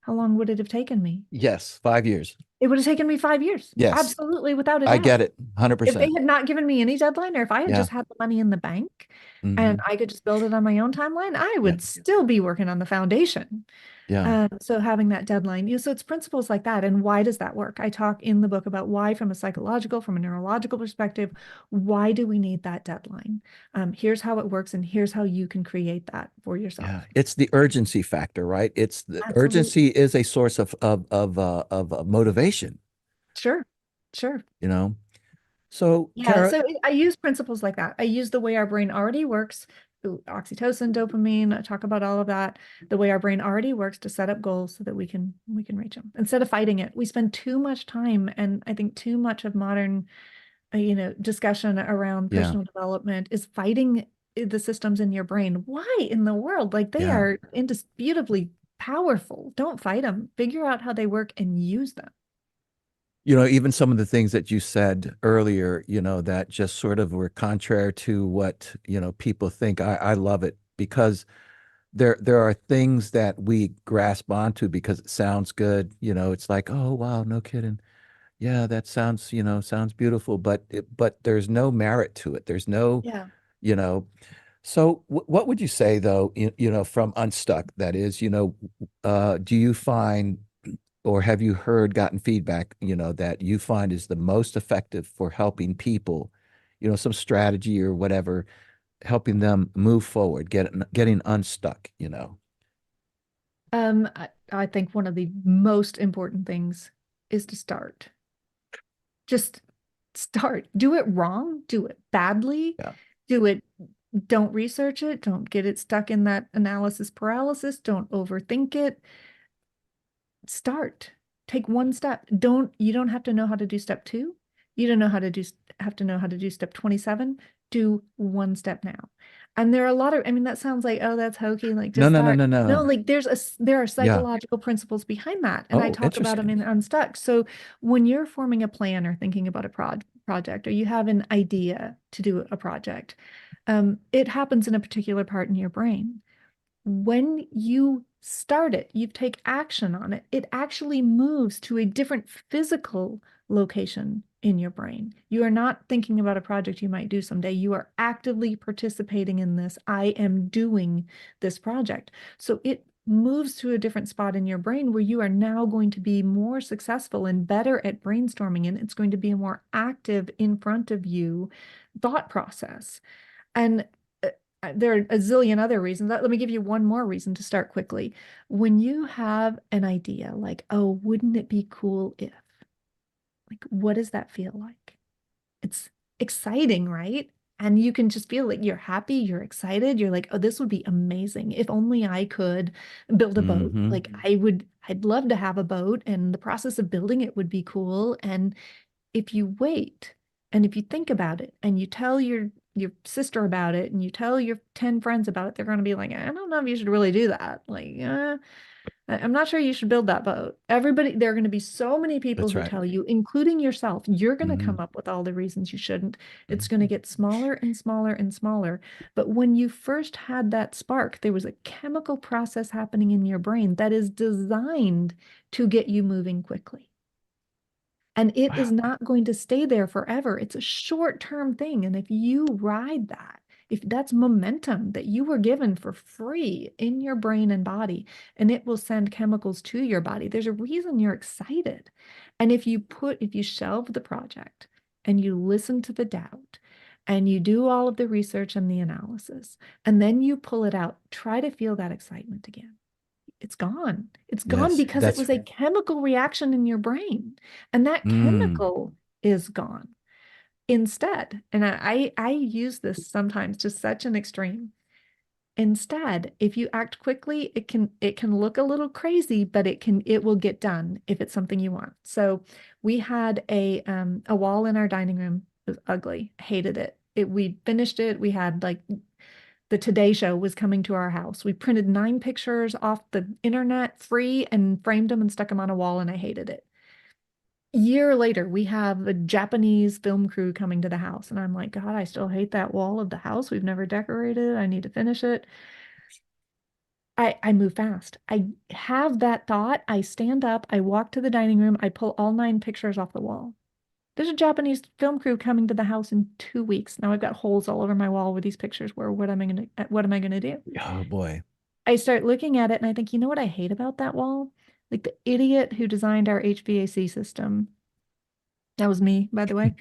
How long would it have taken me? Yes, 5 years. It would have taken me 5 years. Yes, Absolutely, without a I doubt. get it. If they 100%. had not given me any deadline, or if I had Yeah. just had the money in the bank and Hmm. I could just build it on my own timeline, I Yeah. would still be working on the foundation. Yeah. So having that deadline, so it's principles like that. And why does that work? I talk in the book about why, from a psychological, from a neurological perspective, why do we need that deadline? Here's how it works, and here's how you can create that for Yeah, yourself. it's the urgency factor, right? It's the Absolutely. urgency is a source of motivation, Sure. Sure. you know. So, Yeah, Cara, so I use principles like that. I use the way our brain already works, oxytocin, dopamine, I talk about all of that, the way our brain already works to set up goals so that we can reach them. Instead of fighting it, we spend too much time, and I think too much of modern discussion around yeah, personal development is fighting the systems in your brain. Why in the world? Like they yeah. are indisputably powerful. Don't fight them. Figure out how they work and use them. Even some of the things that you said earlier, that just sort of were contrary to what, people think. I love it because there are things that we grasp onto because it sounds good. It's like, oh, wow, no kidding. Yeah, that sounds beautiful, but there's no merit to it. There's no, Yeah. you know, So what would you say though, from Unstuck, that is, do you find or have you gotten feedback, that you find is the most effective for helping people, some strategy or whatever, helping them move forward, getting unstuck? I think one of the most important things is to start. Just start. Do it wrong, do it badly, Yeah. do it, don't research it, don't get it stuck in that analysis paralysis, don't overthink it. Start. Take one step. You don't have to know how to do step two. You don't know how to do have to know how to do step 27. Do one step now. And there are a lot of, I mean, that sounds like, oh, that's hokey, like No, just no, no, start. no, No, no. like there are Yeah. psychological principles behind that. And I Oh, talk about them interesting. in Unstuck. So when you're forming a plan or thinking about a project, or you have an idea to do a project, it happens in a particular part in your brain. When you start it, you take action on it, it actually moves to a different physical location in your brain. You are not thinking about a project you might do someday. You are actively participating in this. I am doing this project. So it moves to a different spot in your brain where you are now going to be more successful and better at brainstorming, and it's going to be a more active in front of you thought process. And there are a zillion other reasons. Let me give you one more reason to start quickly. When you have an idea like, oh, wouldn't it be cool if, like, what does that feel like? It's exciting, right? And you can just feel like you're happy, you're excited, you're like, oh, this would be amazing. If only I could build a boat. Hmm. Like, I'd love to have a boat, and the process of building it would be cool. And if you wait and if you think about it and you tell your sister about it and you tell your 10 friends about it, they're going to be like, I don't know if you should really do that. Like, I'm not sure you should build that boat. Everybody, there are going to be so many people That's who right. tell you, including yourself, you're going to come Hmm. up with all the reasons you shouldn't. It's going to get smaller and smaller and smaller. But when you first had that spark, there was a chemical process happening in your brain that is designed to get you moving quickly. And it is Wow. not going to stay there forever. It's a short-term thing. And if you ride that if that's momentum that you were given for free in your brain and body, and it will send chemicals to your body, there's a reason you're excited. And if you shelve the project and you listen to the doubt and you do all of the research and the analysis, and then you pull it out, try to feel that excitement again. It's gone. It's gone Yes, because it that's was a chemical reaction in your brain, and that chemical is gone. Instead, and I use this sometimes to such an extreme. Instead, if you act quickly, it can look a little crazy, but it will get done if it's something you want. So we had a wall in our dining room. It was ugly. Hated it. We finished it. We had like the Today Show was coming to our house. We printed 9 pictures off the internet free and framed them and stuck them on a wall, and I hated it. Year later, we have a Japanese film crew coming to the house, and I'm like, God, I still hate that wall of the house. We've never decorated it. I need to finish it. I move fast. I have that thought. I stand up, I walk to the dining room, I pull all 9 pictures off the wall. There's a Japanese film crew coming to the house in 2 weeks. Now I've got holes all over my wall where these pictures were. What am I gonna do? oh boy. I start looking at it and I think, you know what I hate about that wall? Like the idiot who designed our HVAC system, that was me, by the way,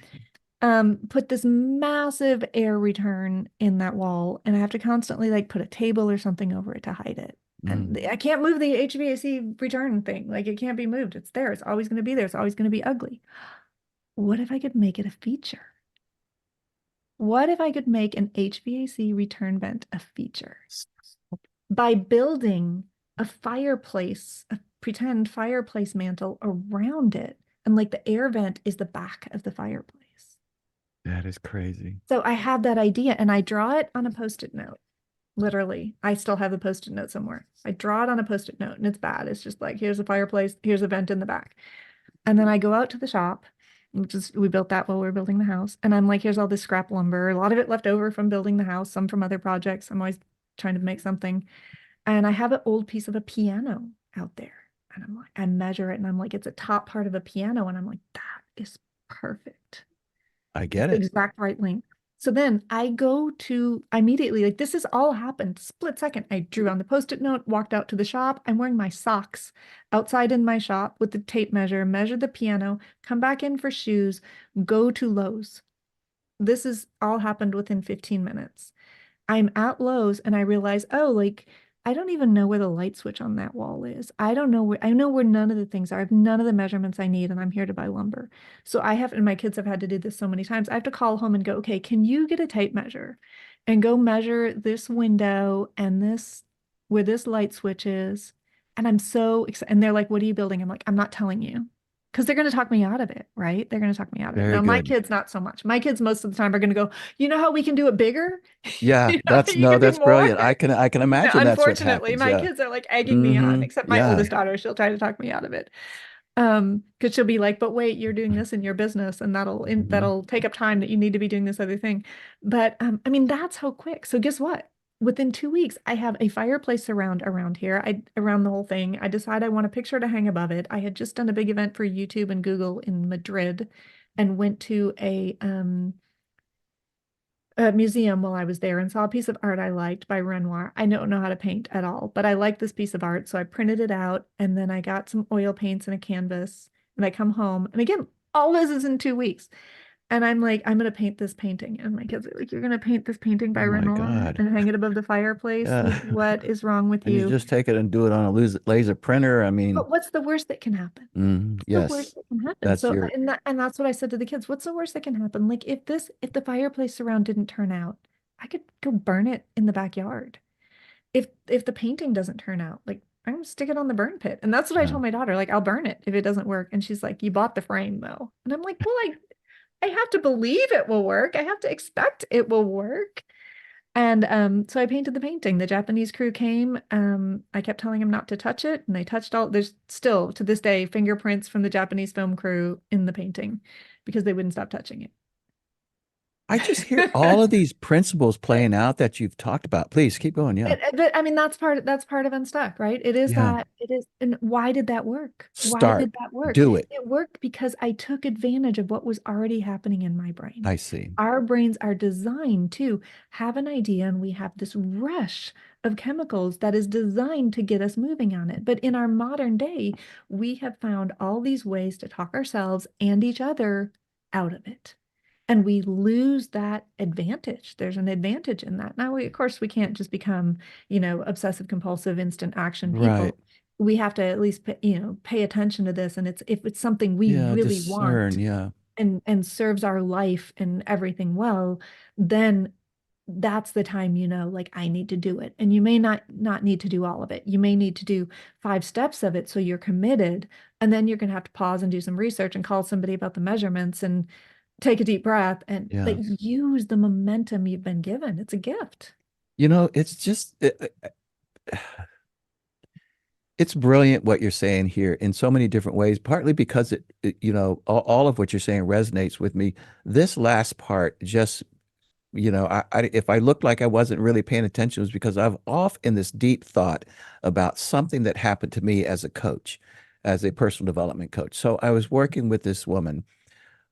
put this massive air return in that wall, and I have to constantly like put a table or something over it to hide it. And I can't move the HVAC return thing. Like it can't be moved. It's there. It's always going to be there. It's always going to be ugly. What if I could make it a feature? What if I could make an HVAC return vent a feature by building a fireplace, a pretend fireplace mantle around it? And like the air vent is the back of the fireplace. That is crazy. So I have that idea and I draw it on a Post-it note. Literally, I still have the Post-it note somewhere. I draw it on a Post-it note and it's bad. It's just like, here's a fireplace, here's a vent in the back. And then I go out to the shop, which is, we built that while we were building the house. And I'm like, here's all this scrap lumber, a lot of it left over from building the house, some from other projects. I'm always trying to make something. And I have an old piece of a piano out there. And I'm like, I measure it and I'm like, it's a top part of a piano. And I'm like, that is perfect. I get The it. exact right length. So then I immediately, like this has all happened, split second. I drew on the Post-it note, walked out to the shop. I'm wearing my socks outside in my shop with the tape measure, measure the piano, come back in for shoes, go to Lowe's. This has all happened within 15 minutes. I'm at Lowe's and I realize, oh, like I don't even know where the light switch on that wall is. I don't know where, I know where none of the things are. I have none of the measurements I need, and I'm here to buy lumber. So and my kids have had to do this so many times. I have to call home and go, okay, can you get a tape measure and go measure this window and where this light switch is? And I'm so excited. And they're like, what are you building? I'm like, I'm not telling you. Because they're going to talk me out of it, right? They're going to talk me out of it. Very Now, my good. kids, not so much. My kids, most of the time, are going to go, you know how we can do it bigger? Yeah, You know, that's you can do that's more. brilliant. I can Now, imagine that's what unfortunately, happens. my Yeah. kids are like egging me on, except my Yeah. oldest daughter, she'll try to talk me out of it. Because she'll be like, but wait, you're doing this in your business, and that'll take up time that you need to be doing this other thing. But I mean, that's how quick. So guess what? Within 2 weeks, I have a fireplace around here. Around the whole thing. I decide I want a picture to hang above it. I had just done a big event for YouTube and Google in Madrid, and went to a museum while I was there and saw a piece of art I liked by Renoir. I don't know how to paint at all, but I liked this piece of art. So I printed it out and then I got some oil paints and a canvas and I come home. And again, all this is in 2 weeks. And I'm like, I'm going to paint this painting. And my kids are like, you're going to paint this painting Oh by my Renoir God. and hang it above the fireplace? Yeah. Like, what is wrong with And you you? just take it and do it on a laser printer. I mean, But what's the worst that can happen? The yes, worst that can happen. that's So, your and that's what I said to the kids. What's the worst that can happen? Like if the fireplace surround didn't turn out, I could go burn it in the backyard. If the painting doesn't turn out, like I'm gonna stick it on the burn pit. And that's what I yeah. told my daughter. Like I'll burn it if it doesn't work. And she's like, you bought the frame though. And I'm like, well, I have to believe it will work. I have to expect it will work. And so I painted the painting. The Japanese crew came. I kept telling them not to touch it, and they touched there's still to this day fingerprints from the Japanese film crew in the painting because they wouldn't stop touching it. I just hear all of these principles playing out that you've talked about. Please keep going. Yeah. But I mean, that's part of Unstuck, right? Yeah. It is, and why did that work? Why Start. did that work? Do it. It worked because I took advantage of what was already happening in my brain. I see. Our brains are designed to have an idea, and we have this rush of chemicals that is designed to get us moving on it. But in our modern day, we have found all these ways to talk ourselves and each other out of it. And we lose that advantage. There's an advantage in that. Now, of course, we can't just become, obsessive compulsive instant action Right. people. We have to at least, pay attention to this. And if it's something we Yeah. really Discern. want Yeah. and serves our life and everything well, then that's the time, like I need to do it. And you may not need to do all of it. You may need to do 5 steps of it so you're committed. And then you're going to have to pause and do some research and call somebody about the measurements and take a deep breath and Yeah. but use the momentum you've been given. It's a gift. It's just, it's brilliant what you're saying here in so many different ways, partly because all of what you're saying resonates with me. This last part just, if I looked like I wasn't really paying attention, it was because I'm off in this deep thought about something that happened to me as a coach, as a personal development coach. So I was working with this woman,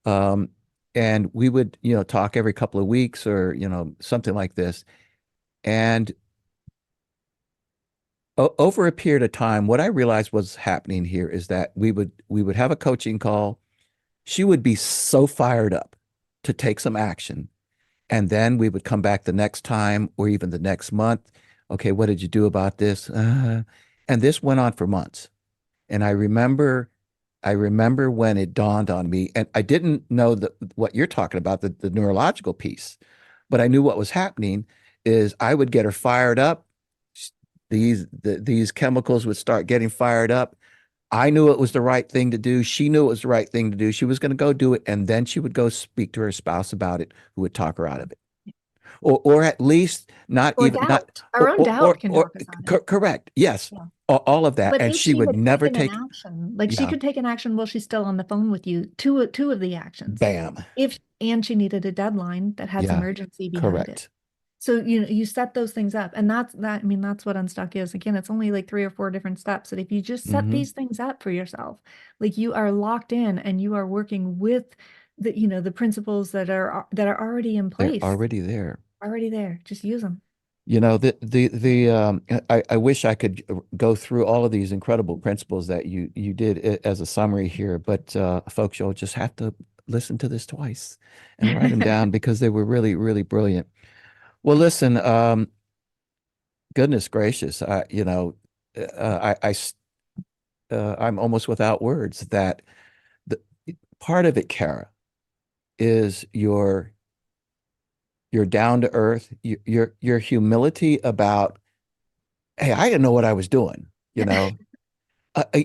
um, and we would, talk every couple of weeks or, something like this. And over a period of time, what I realized was happening here is that we would have a coaching call. She would be so fired up to take some action. And then we would come back the next time or even the next month. Okay, what did you do about this? And this went on for months. And I remember when it dawned on me, and I didn't know what you're talking about, the neurological piece, but I knew what was happening is I would get her fired up. These chemicals would start getting fired up. I knew it was the right thing to do. She knew it was the right thing to do. She was going to go do it, and then she would go speak to her spouse about it, who would talk her out of it, or at least not Or even not doubt. Our own doubt can talk us out of it. correct. Yes, Yeah. all of that, But and if she she would had never taken an take. action, like she Yeah, could take an action while she's still on the phone with you, two of the actions. bam. If and she needed a deadline that had some Yeah, urgency behind it. correct. So you set those things up, and I mean, that's what Unstuck is. Again, it's only like 3 or 4 different steps. And if you just set Hmm. these things up for yourself, like you are locked in and you are working with the principles that are already in They're place, already there. already there. Just use them. I wish I could go through all of these incredible principles that you did as a summary here, but folks, you'll just have to listen to this twice and write them down because they were really, really brilliant. Well, listen, goodness gracious, I'm almost without words that the part of it, Cara, is your down to earth, your humility about, hey, I didn't know what I was doing, you know.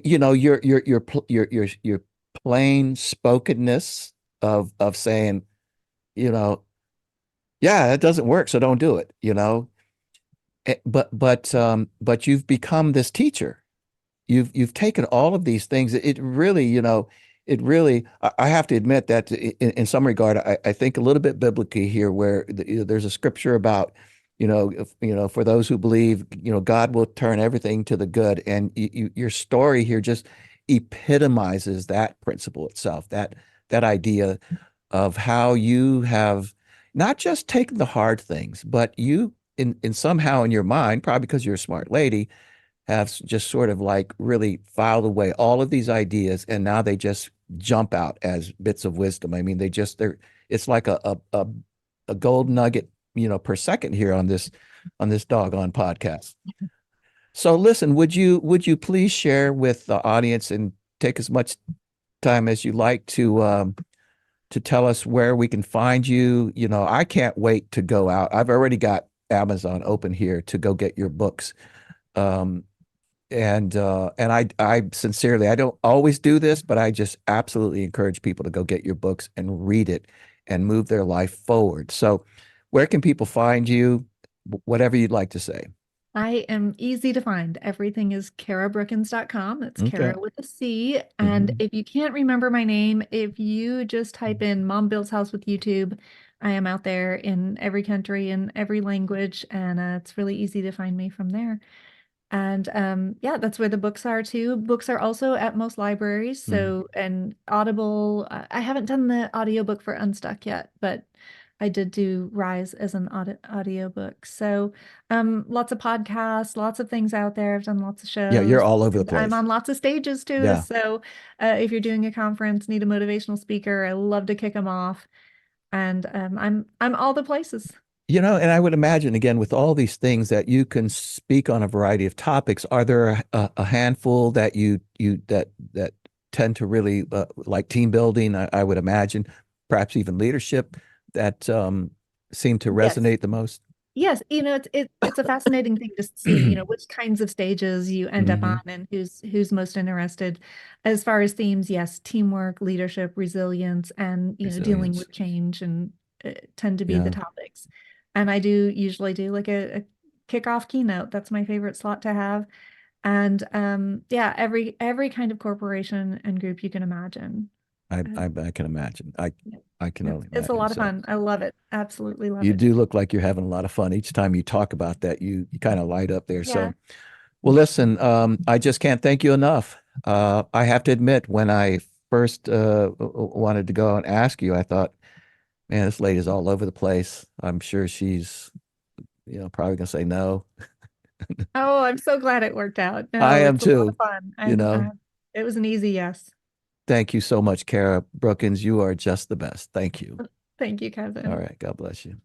Your plain spokenness of saying, you know, yeah, that doesn't work, so don't do it, you know. But you've become this teacher. You've taken all of these things. It really, it really. I have to admit that in some regard, I think a little bit biblically here, where there's a scripture about, for those who believe, God will turn everything to the good, and your story here just epitomizes that principle itself. That idea of how you have not just taken the hard things, but you in somehow in your mind, probably because you're a smart lady, have just sort of like really filed away all of these ideas, and now they just jump out as bits of wisdom. I mean, they're it's like a gold nugget, per second here on this doggone podcast. So listen, would you please share with the audience and take as much time as you like to tell us where we can find you? I can't wait to go out. I've already got Amazon open here to go get your books. Um, and I sincerely, I don't always do this, but I just absolutely encourage people to go get your books and read it and move their life forward. So where can people find you? Whatever you'd like to say. I am easy to find. Everything is carabrookins.com. It's Okay. Cara with a C. And Hmm. if you can't remember my name, if you just type in Mom Builds House with YouTube, I am out there in every country in every language, and it's really easy to find me from there. And yeah, that's where the books are too. Books are also at most libraries. Mm. So, and Audible, I haven't done the audiobook for Unstuck yet, but I did do Rise as an audiobook. So, lots of podcasts, lots of things out there. I've done lots of Yeah, you're shows. all over the And I'm place. on lots of stages too. Yeah. So, if you're doing a conference, need a motivational speaker, I love to kick them off. And I'm all the places. And I would imagine again with all these things that you can speak on a variety of topics, are there a handful that that tend to really like team building, I would imagine, perhaps even leadership that seem to Yes. resonate the most? Yes, it's a fascinating thing to see, which kinds of stages you end up on Hmm. and who's most interested. As far as themes, yes, teamwork, leadership, resilience, and dealing Resilience. with change and tend to be the Yeah. topics. And I do usually do like a kickoff keynote. That's my favorite slot to have. And yeah, every kind of corporation and group you can imagine. Uh, I can imagine. yeah, I can only it's a imagine. lot of So fun. I love it. Absolutely love you it. do look like you're having a lot of fun. Each time you talk about that, you kind of light up there. Yeah. So, well, listen, I just can't thank you enough. I have to admit, when I first wanted to go and ask you, I thought, man, this lady's all over the place. I'm sure she's, probably gonna say no. Oh, I'm so glad it worked out. I No, am it's a lot of too, fun. you know. It was an easy yes. Thank you so much, Cara Brookins. You are just the best. Thank you. Thank you, All Kevin. right. God bless you.